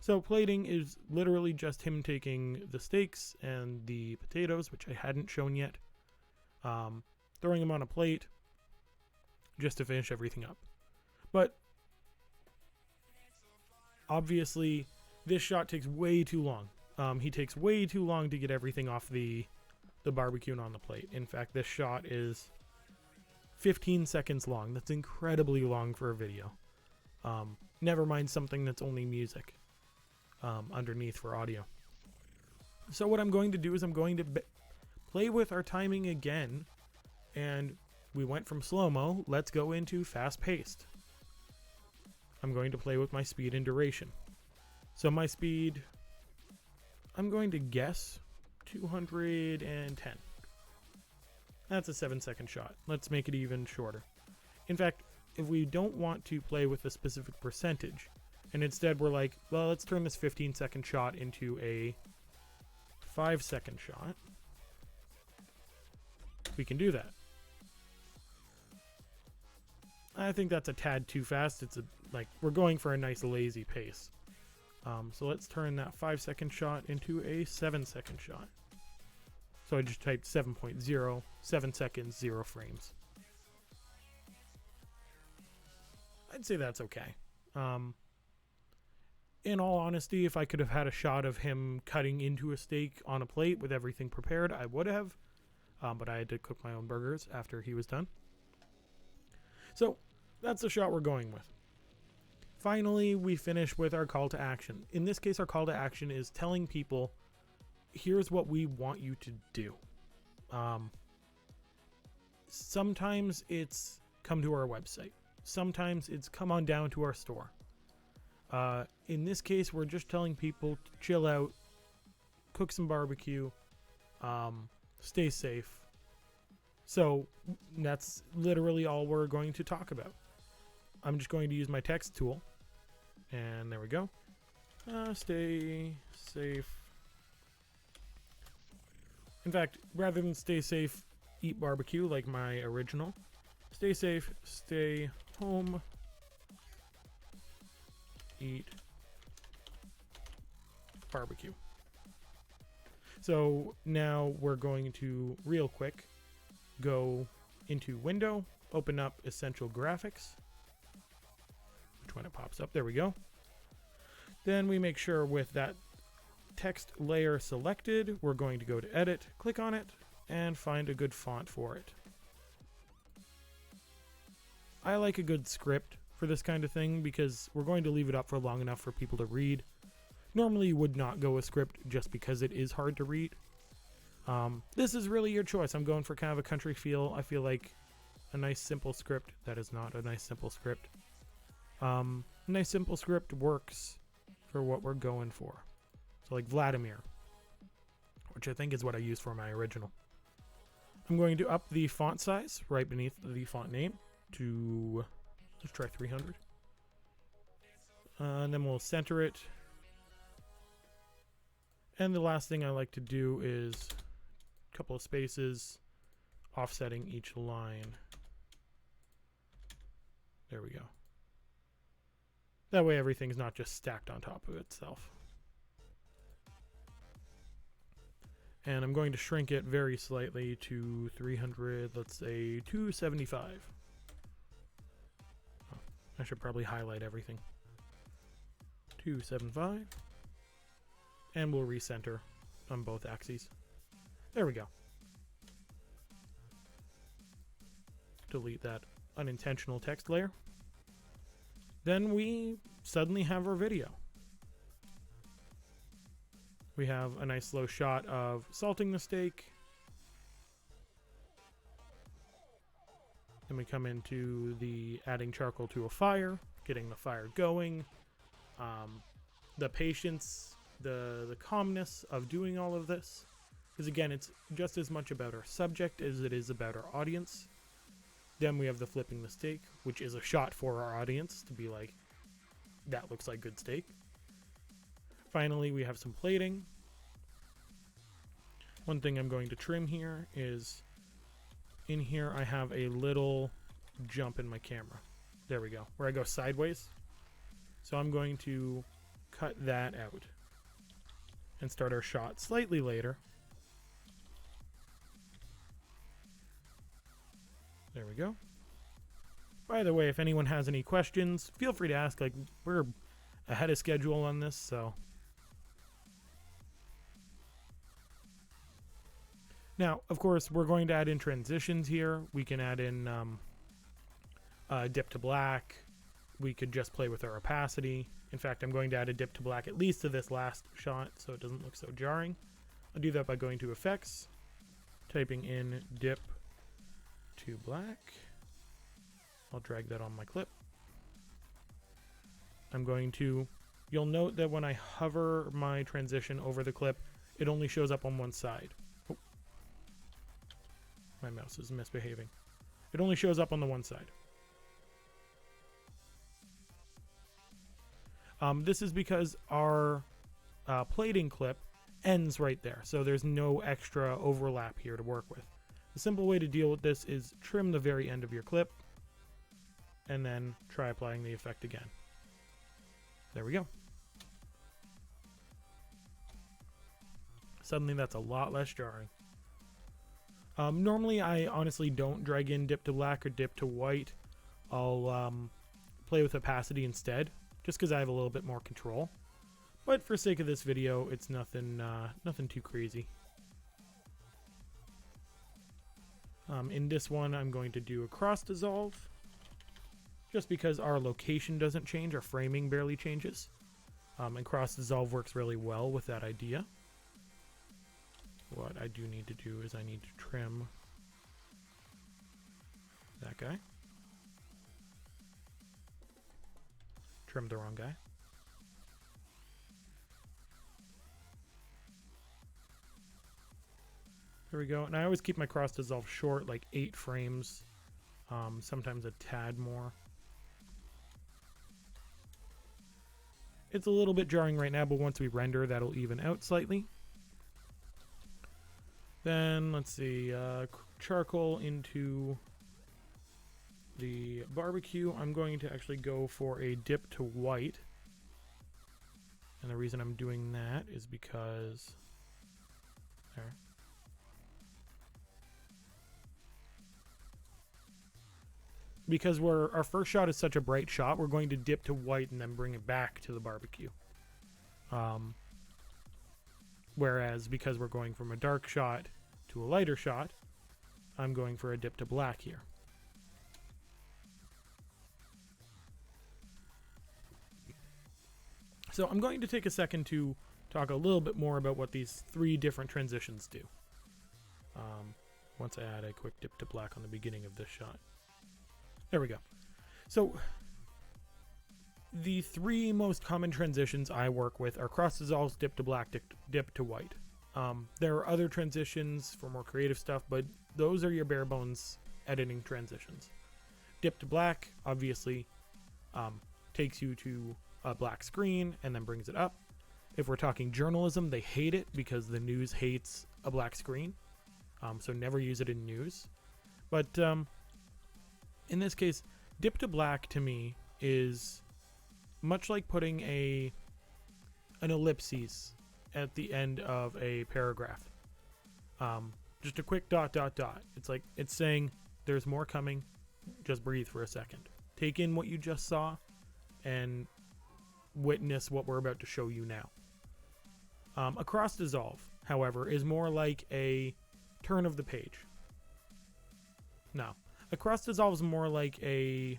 So plating is literally just him taking the steaks and the potatoes, which I hadn't shown yet, throwing them on a plate just to finish everything up. But obviously this shot takes way too long. He takes way too long to get everything off the barbecue and on the plate. In fact, this shot is 15 seconds long. That's incredibly long for a video. Never mind something that's only music underneath for audio. So what I'm going to do is I'm going to play with our timing again, and we went from slow-mo, let's go into fast-paced. I'm going to play with my speed and duration. So my speed, I'm going to guess 210. That's a 7-second shot. Let's make it even shorter. In fact, if we don't want to play with a specific percentage, and instead we're like, well, let's turn this 15-second shot into a 5-second shot, we can do that. I think that's a tad too fast. It's we're going for a nice lazy pace. So let's turn that 5-second shot into a 7-second shot. So I just typed 7.0, 7 seconds, 0 frames. I'd say that's okay. In all honesty, if I could have had a shot of him cutting into a steak on a plate with everything prepared, I would have. But I had to cook my own burgers after he was done. So that's the shot we're going with. Finally, we finish with our call to action. In this case, our call to action is telling people, here's what we want you to do. Sometimes it's come to our website. Sometimes it's come on down to our store. In this case, we're just telling people to chill out, cook some barbecue, stay safe. So that's literally all we're going to talk about. I'm just going to use my text tool. And there we go. Stay safe. In fact, rather than stay safe, eat barbecue like my original. Stay safe, stay home, eat barbecue. So now we're going to, real quick, go into Window, open up Essential Graphics. Which when it pops up, there we go. Then we make sure with that text layer selected, we're going to go to Edit, click on it, and find a good font for it. I like a good script for this kind of thing because we're going to leave it up for long enough for people to read. Normally you would not go a script just because it is hard to read. This is really your choice. I'm going for kind of a country feel. I feel like a nice simple script. That is not a nice simple script. A nice simple script works for what we're going for. So like Vladimir, which I think is what I used for my original. I'm going to up the font size right beneath the font name to, let's try 300. And then we'll center it. And the last thing I like to do is a couple of spaces, offsetting each line. There we go. That way everything's not just stacked on top of itself. And I'm going to shrink it very slightly to 300, let's say 275. Oh, I should probably highlight everything. 275. And we'll recenter on both axes. There we go. Delete that unintentional text layer. Then we suddenly have our video. We have a nice slow shot of salting the steak. Then we come into the adding charcoal to a fire, getting the fire going. The patience, the calmness of doing all of this. Because again, it's just as much about our subject as it is about our audience. Then we have the flipping the steak, which is a shot for our audience to be like, that looks like good steak. Finally, we have some plating. One thing I'm going to trim here is, in here I have a little jump in my camera. There we go, where I go sideways. So I'm going to cut that out and start our shot slightly later. There we go. By the way, if anyone has any questions, feel free to ask. Like, we're ahead of schedule on this, so. Now, of course, we're going to add in transitions here. We can add in dip to black, we could just play with our opacity. In fact, I'm going to add a dip to black at least to this last shot so it doesn't look so jarring. I'll do that by going to effects, typing in dip to black. I'll drag that on my clip. I'm going to, you'll note that when I hover my transition over the clip, it only shows up on one side. Oh, my mouse is misbehaving. It only shows up on the one side. This is because our plating clip ends right there, so there's no extra overlap here to work with. The simple way to deal with this is trim the very end of your clip and then try applying the effect again. There we go. Suddenly that's a lot less jarring. Normally I honestly don't drag in dip to black or dip to white. I'll play with opacity instead, just because I have a little bit more control. But for sake of this video, it's nothing too crazy. In this one, I'm going to do a cross dissolve, just because our location doesn't change, our framing barely changes. And cross dissolve works really well with that idea. What I do need to do is I need to trim that guy. Trim the wrong guy. There we go. And I always keep my cross dissolve short, like 8 frames, sometimes a tad more. It's a little bit jarring right now, but once we render, that'll even out slightly. Then, let's see, charcoal into the barbecue. I'm going to actually go for a dip to white. And the reason I'm doing that is because... There. Because our first shot is such a bright shot, we're going to dip to white and then bring it back to the barbecue. Whereas because we're going from a dark shot to a lighter shot, I'm going for a dip to black here. So I'm going to take a second to talk a little bit more about what these 3 different transitions do. Once I add a quick dip to black on the beginning of this shot. There we go. So the 3 most common transitions I work with are cross dissolves, dip to black, dip to white. There are other transitions for more creative stuff, but those are your bare bones editing transitions. Dip to black obviously takes you to a black screen and then brings it up. If we're talking journalism, they hate it because the news hates a black screen. So never use it in news. But in this case, dip to black to me is much like putting an ellipses at the end of a paragraph. Just a quick ... It's like it's saying there's more coming. Just breathe for a second. Take in what you just saw and witness what we're about to show you now. A cross dissolve, however, is more like a turn of the page. No. A cross dissolve is more like a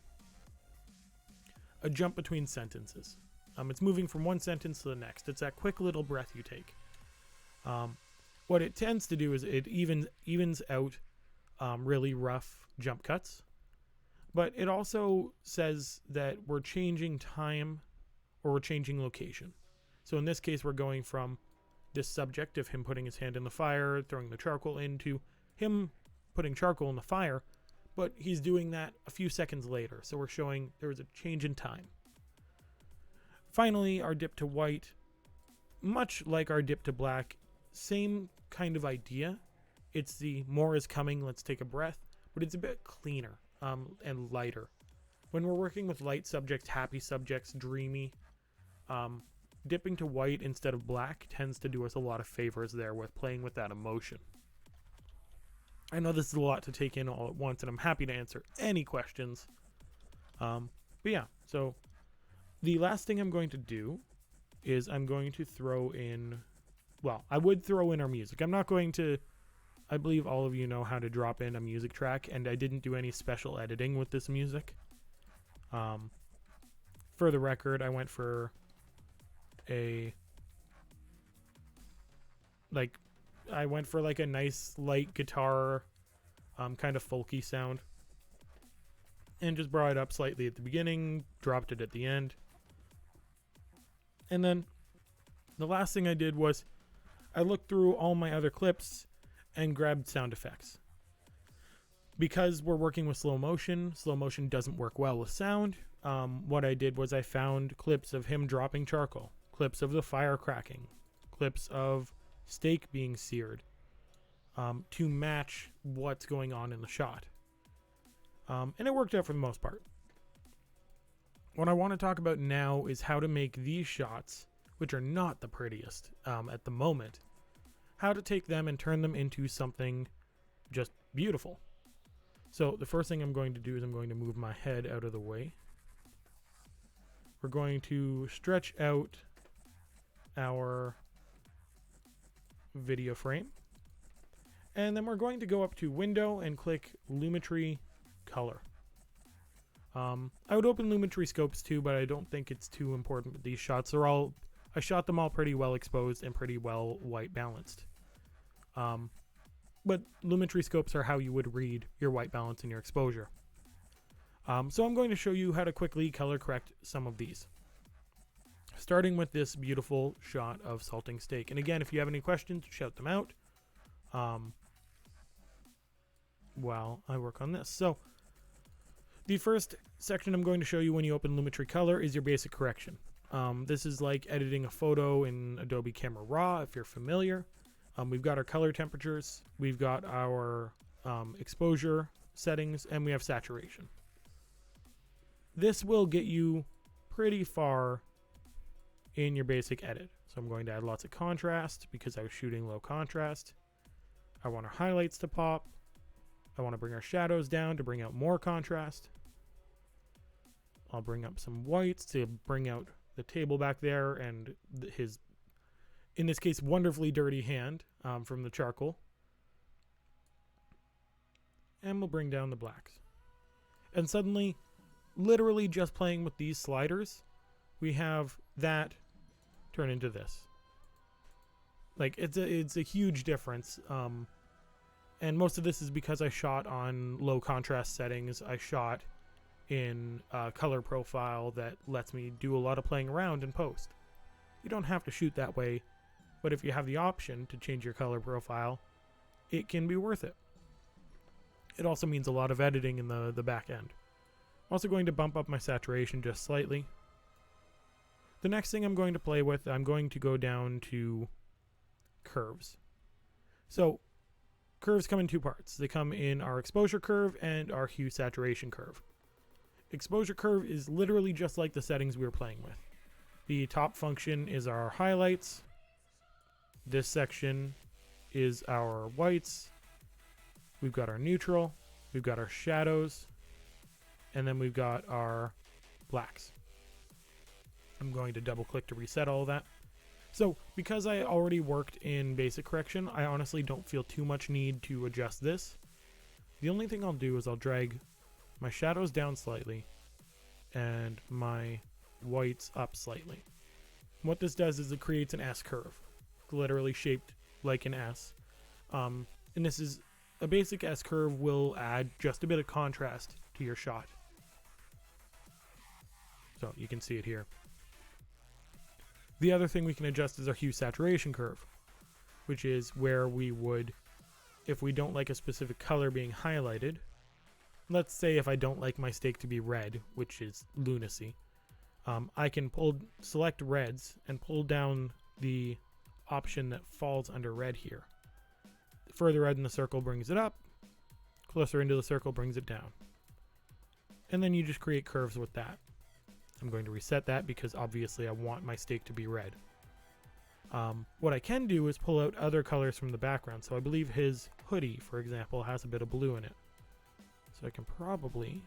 jump between sentences. It's moving from one sentence to the next. It's that quick little breath you take. What it tends to do is it evens out really rough jump cuts. But it also says that we're changing time or we're changing location. So in this case, we're going from this subject of him putting his hand in the fire, throwing the charcoal in, to him putting charcoal in the fire. But he's doing that a few seconds later. So we're showing there was a change in time. Finally, our dip to white, much like our dip to black, same kind of idea. It's the more is coming, let's take a breath, but it's a bit cleaner and lighter. When we're working with light subjects, happy subjects, dreamy, dipping to white instead of black tends to do us a lot of favors there with playing with that emotion. I know this is a lot to take in all at once, and I'm happy to answer any questions. But yeah, so the last thing I'm going to do is I'm going to throw in, well, I would throw in our music. I'm not going to, I believe all of you know how to drop in a music track, and I didn't do any special editing with this music. For the record, I went for a nice light guitar, kind of folky sound, and just brought it up slightly at the beginning, dropped it at the end. And then the last thing I did was I looked through all my other clips and grabbed sound effects. Because we're working with slow motion doesn't work well with sound. What I did was I found clips of him dropping charcoal, clips of the fire cracking, clips of steak being seared, to match what's going on in the shot. And it worked out for the most part. What I want to talk about now is how to make these shots, which are not the prettiest at the moment, how to take them and turn them into something just beautiful. So the first thing I'm going to do is I'm going to move my head out of the way. We're going to stretch out our video frame. And then we're going to go up to Window and click Lumetri Color. I would open Lumetri Scopes too, but I don't think it's too important with these shots. I shot them all pretty well exposed and pretty well white balanced. But Lumetri Scopes are how you would read your white balance and your exposure. So I'm going to show you how to quickly color correct some of these. Starting with this beautiful shot of salting steak. And again, if you have any questions, shout them out while I work on this. So the first section I'm going to show you when you open Lumetri Color is your basic correction. This is like editing a photo in Adobe Camera Raw, if you're familiar. We've got our color temperatures, we've got our exposure settings, and we have saturation. This will get you pretty far in your basic edit. So I'm going to add lots of contrast because I was shooting low contrast. I want our highlights to pop. I want to bring our shadows down to bring out more contrast. I'll bring up some whites to bring out the table back there and his, in this case, wonderfully dirty hand from the charcoal. And we'll bring down the blacks. And suddenly, literally just playing with these sliders, we have that turn into this. Like, it's a huge difference. And most of this is because I shot on low contrast settings. I shot in a color profile that lets me do a lot of playing around in post. You don't have to shoot that way, but if you have the option to change your color profile, it can be worth it. It also means a lot of editing in the back end. I'm also going to bump up my saturation just slightly. The next thing I'm going to play with, I'm going to go down to curves. So curves come in two parts. They come in our exposure curve and our hue saturation curve. Exposure curve is literally just like the settings we were playing with. The top function is our highlights. This section is our whites. We've got our neutral. We've got our shadows. And then we've got our blacks. I'm going to double click to reset all of that. So because I already worked in basic correction, I honestly don't feel too much need to adjust this. The only thing I'll do is I'll drag my shadows down slightly and my whites up slightly. What this does is it creates an S curve, literally shaped like an S. And this is a basic S curve will add just a bit of contrast to your shot. So you can see it here. The other thing we can adjust is our hue saturation curve, which is where we would, if we don't like a specific color being highlighted, let's say if I don't like my steak to be red, which is lunacy, I can select reds and pull down the option that falls under red here. Further red in the circle brings it up, closer into the circle brings it down. And then you just create curves with that. I'm going to reset that because obviously I want my steak to be red. What I can do is pull out other colors from the background. So I believe his hoodie, for example, has a bit of blue in it. So I can probably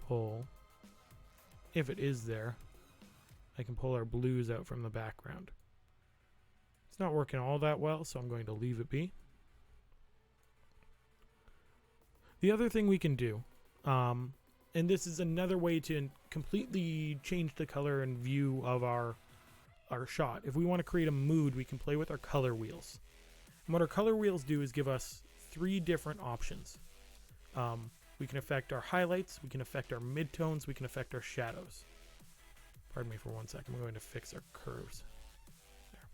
pull, if it is there, I can pull our blues out from the background. It's not working all that well, so I'm going to leave it be. The other thing we can do And this is another way to completely change the color and view of our shot. If we want to create a mood, we can play with our color wheels. And what our color wheels do is give us 3 different options. We can affect our highlights, we can affect our midtones, we can affect our shadows. Pardon me for 1 second. I'm going to fix our curves. There.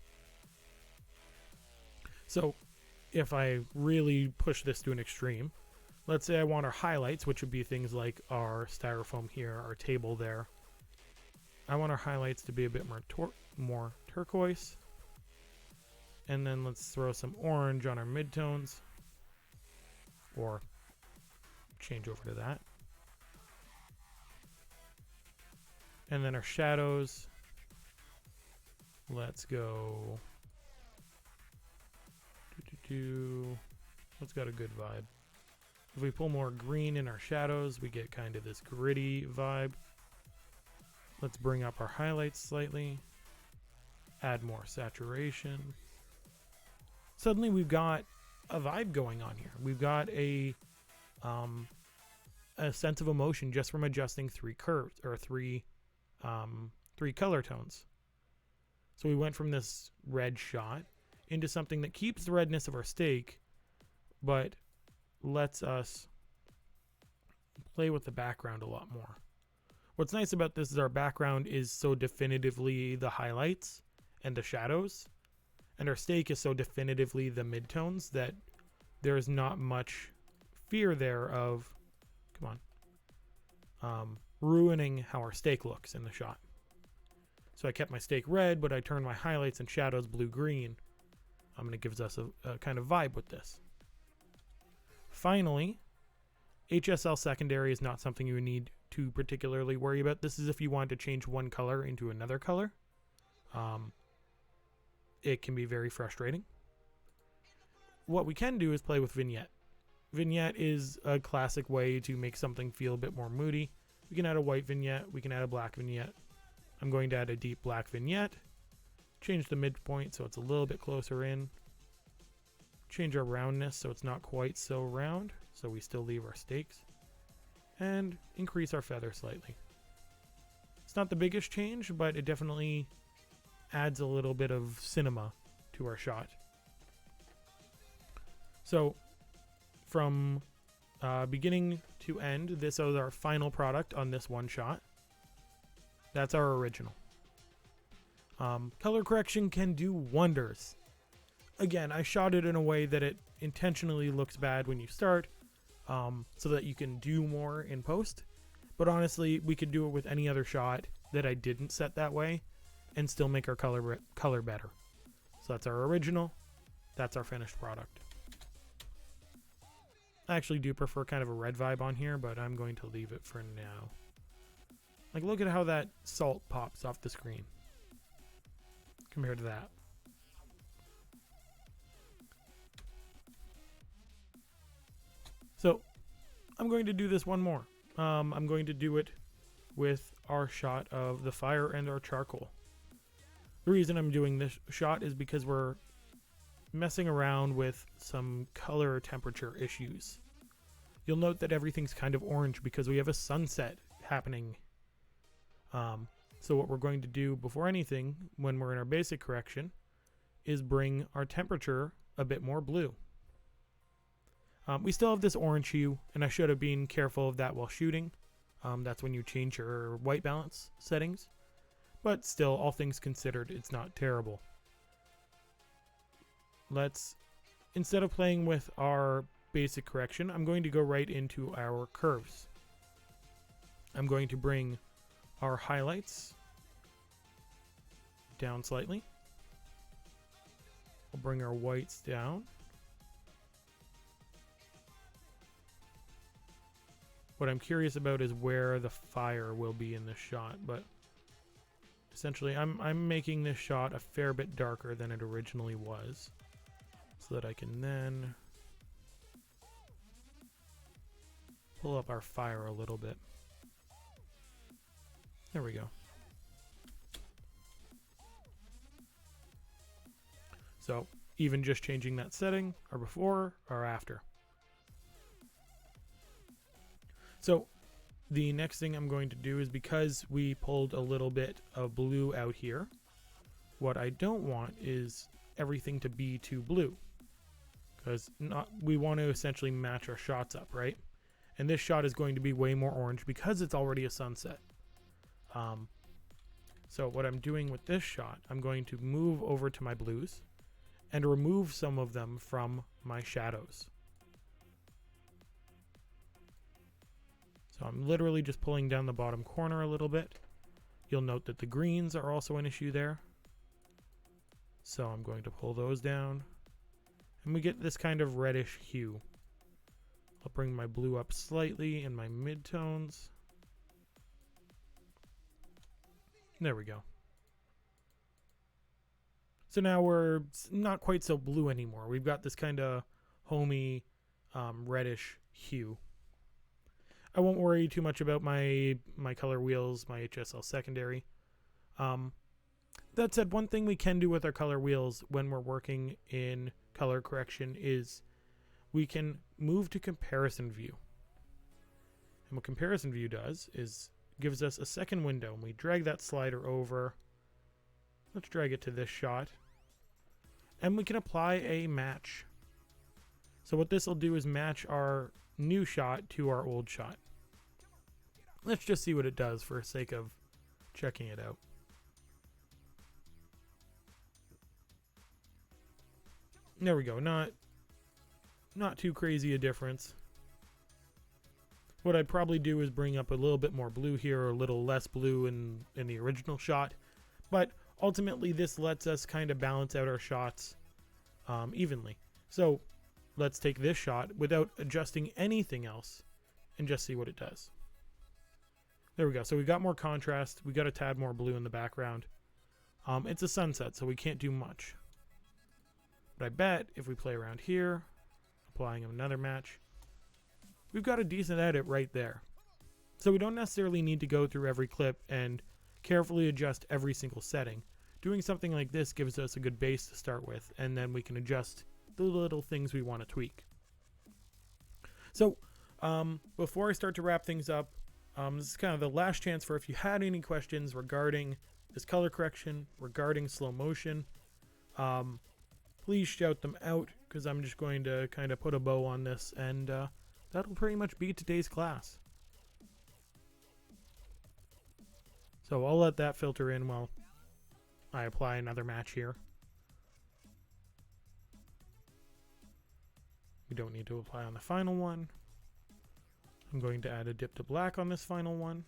So if I really push this to an extreme, let's say I want our highlights, which would be things like our styrofoam here, our table there. I want our highlights to be a bit more turquoise. And then let's throw some orange on our midtones. Or change over to that. And then our shadows. Let's go. Let's got a good vibe. If we pull more green in our shadows, we get kind of this gritty vibe. Let's bring up our highlights slightly. Add more saturation. Suddenly we've got a vibe going on here. We've got a sense of emotion just from adjusting 3 curves or 3 color tones. So we went from this red shot into something that keeps the redness of our steak, but lets us play with the background a lot more. What's nice about this is our background is so definitively the highlights and the shadows, and our steak is so definitively the midtones that there's not much fear there of, ruining how our steak looks in the shot. So I kept my steak red, but I turned my highlights and shadows blue-green. And it gives us a kind of vibe with this. Finally, HSL secondary is not something you need to particularly worry about. This is if you want to change one color into another color. It can be very frustrating. What we can do is play with vignette. Vignette is a classic way to make something feel a bit more moody. We can add a white vignette. We can add a black vignette. I'm going to add a deep black vignette. Change the midpoint so it's a little bit closer in. Change our roundness so it's not quite so round, so we still leave our steaks. And increase our feather slightly. It's not the biggest change, but it definitely adds a little bit of cinema to our shot. So from beginning to end, this is our final product on this one shot. That's our original. Color correction can do wonders. Again, I shot it in a way that it intentionally looks bad when you start, so that you can do more in post. But honestly, we could do it with any other shot that I didn't set that way and still make our color better. So that's our original. That's our finished product. I actually do prefer kind of a red vibe on here, but I'm going to leave it for now. Like, look at how that salt pops off the screen compared to that. So I'm going to do this one more. I'm going to do it with our shot of the fire and our charcoal. The reason I'm doing this shot is because we're messing around with some color temperature issues. You'll note that everything's kind of orange because we have a sunset happening. So what we're going to do before anything, when we're in our basic correction, is bring our temperature a bit more blue. We still have this orange hue, and I should have been careful of that while shooting. That's when you change your white balance settings. But still, all things considered, it's not terrible. Instead of playing with our basic correction, I'm going to go right into our curves. I'm going to bring our highlights down slightly. We'll bring our whites down. What I'm curious about is where the fire will be in this shot, but essentially I'm making this shot a fair bit darker than it originally was, so that I can then pull up our fire a little bit. There we go. So even just changing that setting, or before or after. So the next thing I'm going to do is, because we pulled a little bit of blue out here, what I don't want is everything to be too blue, because we want to essentially match our shots up, right? And this shot is going to be way more orange because it's already a sunset. So what I'm doing with this shot, I'm going to move over to my blues and remove some of them from my shadows. So I'm literally just pulling down the bottom corner a little bit. You'll note that the greens are also an issue there. So I'm going to pull those down, and we get this kind of reddish hue. I'll bring my blue up slightly in my midtones. There we go. So now we're not quite so blue anymore. We've got this kind of homey reddish hue. I won't worry too much about my color wheels, my HSL secondary. That said, one thing we can do with our color wheels when we're working in color correction is we can move to comparison view. And what comparison view does is gives us a second window, and we drag that slider over. Let's drag it to this shot, and we can apply a match. So what this will do is match our new shot to our old shot. Let's just see what it does for the sake of checking it out. There we go. Not too crazy a difference. What I'd probably do is bring up a little bit more blue here, or a little less blue in the original shot. But ultimately, this lets us kind of balance out our shots evenly. So let's take this shot without adjusting anything else and just see what it does. There we go. So we got more contrast. We got a tad more blue in the background. It's a sunset, so we can't do much. But I bet if we play around here, applying another match, we've got a decent edit right there. So we don't necessarily need to go through every clip and carefully adjust every single setting. Doing something like this gives us a good base to start with, and then we can adjust the little things we want to tweak. So before I start to wrap things up, this is kind of the last chance for if you had any questions regarding this color correction, regarding slow motion, please shout them out, because I'm just going to kind of put a bow on this, and that'll pretty much be today's class. So I'll let that filter in while I apply another match here. We don't need to apply on the final one. I'm going to add a dip to black on this final one.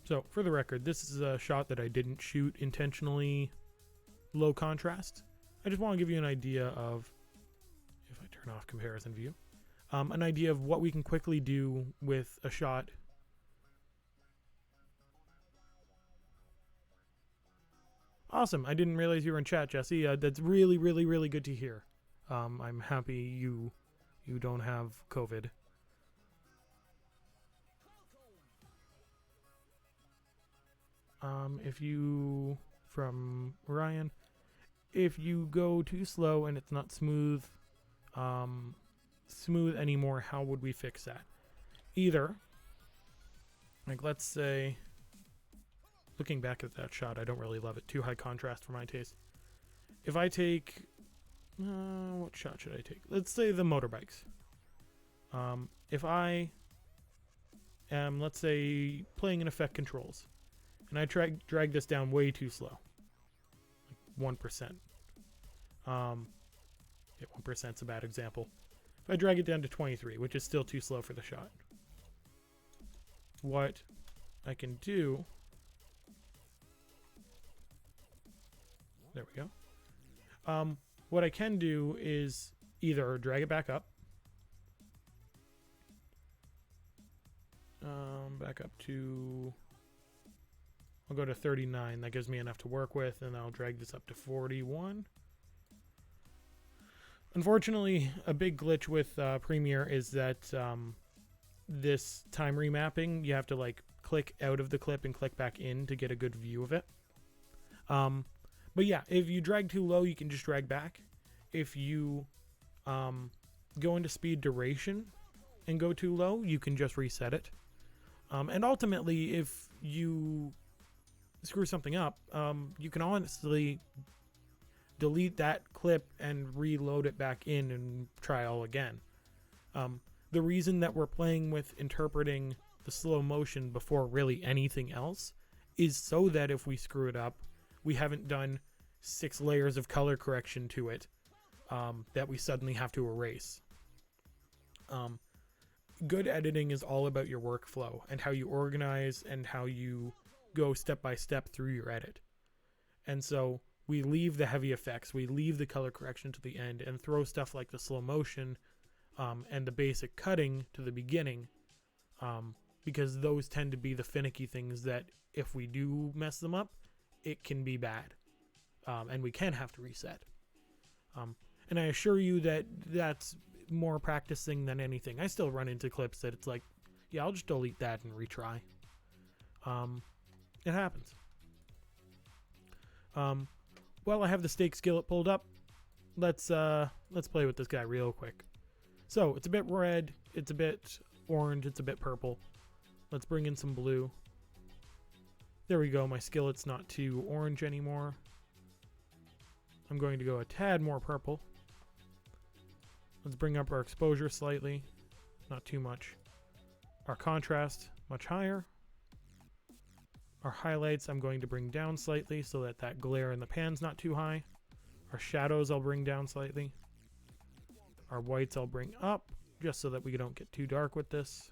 So for the record, this is a shot that I didn't shoot intentionally low contrast. I just want to give you an idea of, if I turn off comparison view, an idea of what we can quickly do with a shot. Awesome. I didn't realize you were in chat, Jesse. That's really, really, really good to hear. I'm happy you don't have COVID. From Ryan, if you go too slow and it's not smooth anymore, how would we fix that? Either, like, let's say, looking back at that shot, I don't really love it. Too high contrast for my taste. If I take, what shot should I take? Let's say the motorbikes. If I am, let's say, playing in effect controls, and I drag this down way too slow, like 1%. Yeah, 1% is a bad example. If I drag it down to 23, which is still too slow for the shot, what I can do, there we go. What I can do is either drag it back up, to, I'll go to 39. That gives me enough to work with, and I'll drag this up to 41. Unfortunately, a big glitch with Premiere is that this time remapping, you have to like click out of the clip and click back in to get a good view of it. But yeah, if you drag too low, you can just drag back. If you go into speed duration and go too low, you can just reset it. And ultimately, if you screw something up, you can honestly delete that clip and reload it back in and try all again. The reason that we're playing with interpreting the slow motion before really anything else is so that if we screw it up, we haven't done 6 layers of color correction to it that we suddenly have to erase. Good editing is all about your workflow and how you organize and how you go step by step through your edit. And so we leave the heavy effects, we leave the color correction to the end and throw stuff like the slow motion and the basic cutting to the beginning, because those tend to be the finicky things that if we do mess them up, it can be bad, and we can have to reset. And I assure you that that's more practicing than anything. I still run into clips that it's like, yeah, I'll just delete that and retry. It happens. Well, I have the stake skillet pulled up. Let's play with this guy real quick. So it's a bit red, it's a bit orange, it's a bit purple. Let's bring in some blue. There we go. My skillet's not too orange anymore. I'm going to go a tad more purple. Let's bring up our exposure slightly, not too much. Our contrast much higher. Our highlights I'm going to bring down slightly so that that glare in the pan's not too high. Our shadows I'll bring down slightly. Our whites I'll bring up just so that we don't get too dark with this.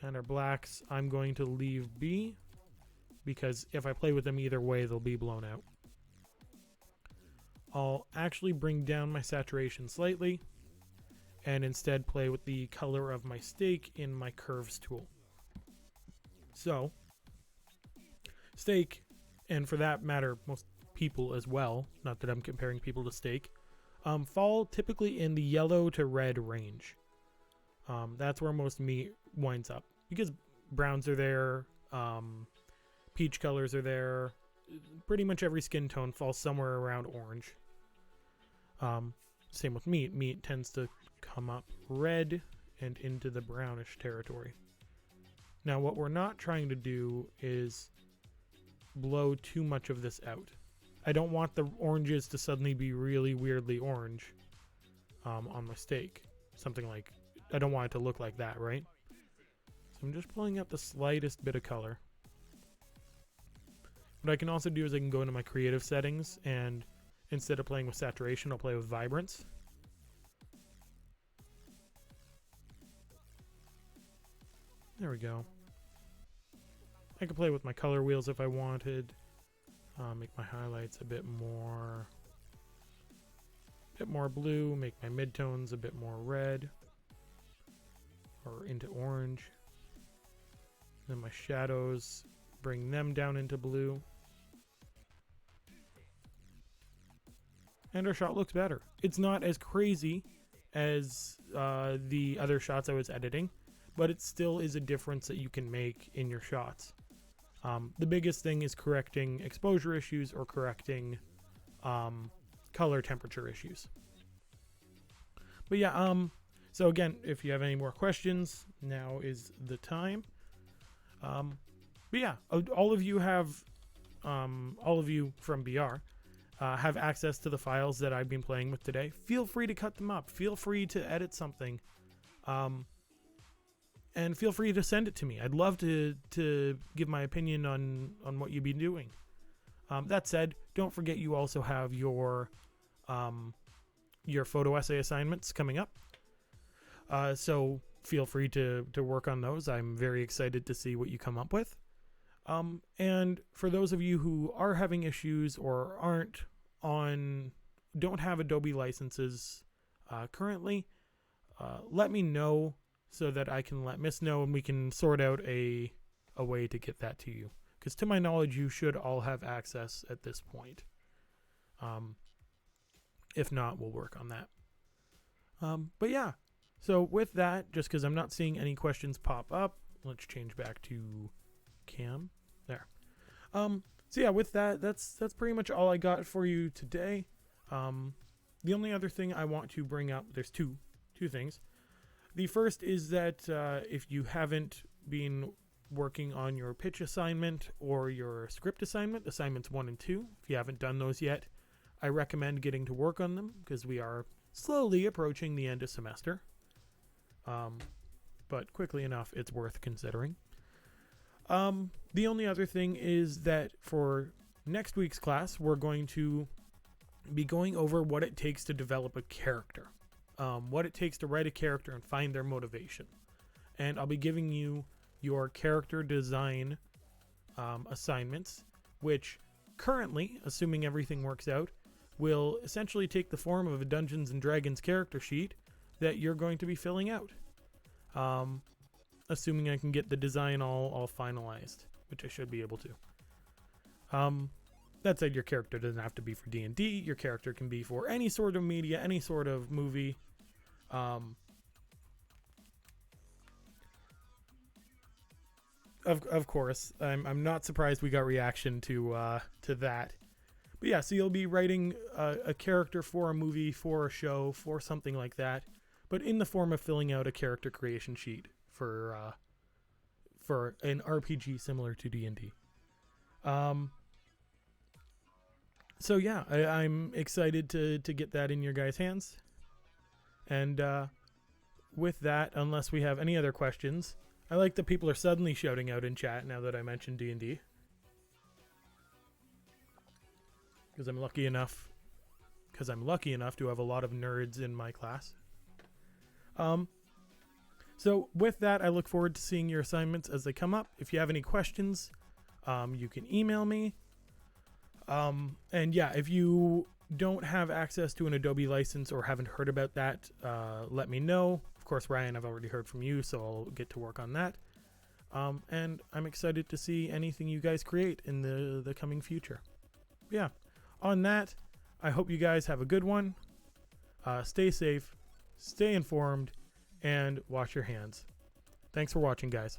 And our blacks I'm going to leave be, because if I play with them either way, they'll be blown out. I'll actually bring down my saturation slightly and instead play with the color of my stake in my curves tool. So, stake, and for that matter, most people as well, not that I'm comparing people to stake, fall typically in the yellow to red range. That's where most meat winds up, because browns are there, peach colors are there, pretty much every skin tone falls somewhere around orange. Same with meat. Meat tends to come up red and into the brownish territory. Now what we're not trying to do is blow too much of this out. I don't want the oranges to suddenly be really weirdly orange on my steak. Something like, I don't want it to look like that, right? So I'm just pulling up the slightest bit of color. What I can also do is I can go into my creative settings, and instead of playing with saturation, I'll play with vibrance. There we go. I could play with my color wheels if I wanted. Make my highlights a bit more blue, make my midtones a bit more red or into orange. Then my shadows, bring them down into blue. And our shot looks better. It's not as crazy as the other shots I was editing, but it still is a difference that you can make in your shots. The biggest thing is correcting exposure issues or correcting color temperature issues. But yeah, so again, if you have any more questions, now is the time. But yeah, all of you from BR have access to the files that I've been playing with today. Feel free to cut them up. Feel free to edit something. And feel free to send it to me. I'd love to give my opinion on what you've been doing. That said, don't forget you also have your photo essay assignments coming up. So feel free to work on those. I'm very excited to see what you come up with. And for those of you who are having issues or don't have Adobe licenses currently, let me know so that I can let Miss know and we can sort out a way to get that to you. Because to my knowledge, you should all have access at this point. If not, we'll work on that. But yeah, so with that, just because I'm not seeing any questions pop up, let's change back to cam. There. So yeah, with that, that's pretty much all I got for you today. The only other thing I want to bring up, there's two things. The first is that if you haven't been working on your pitch assignment or your script assignment, assignments 1 and 2, if you haven't done those yet, I recommend getting to work on them because we are slowly approaching the end of semester. But quickly enough, it's worth considering. The only other thing is that for next week's class, we're going to be going over what it takes to develop a character, what it takes to write a character and find their motivation. And I'll be giving you your character design assignments, which currently, assuming everything works out, will essentially take the form of a Dungeons and Dragons character sheet that you're going to be filling out. Assuming I can get the design all finalized, which I should be able to. That said, your character doesn't have to be for D&D. Your character can be for any sort of media, any sort of movie. Of course, I'm not surprised we got reaction to that. But yeah, so you'll be writing a character for a movie, for a show, for something like that, but in the form of filling out a character creation sheet for an RPG similar to D&D. So yeah, I'm excited to get that in your guys' hands. And with that, unless we have any other questions, I like that people are suddenly shouting out in chat now that I mentioned D&D. Because I'm lucky enough to have a lot of nerds in my class. So with that, I look forward to seeing your assignments as they come up. If you have any questions, you can email me. And yeah, if you don't have access to an Adobe license or haven't heard about that, let me know. Of course, Ryan, I've already heard from you, so I'll get to work on that. And I'm excited to see anything you guys create in the coming future. Yeah, on that, I hope you guys have a good one. Stay safe, stay informed, and wash your hands. Thanks for watching, guys.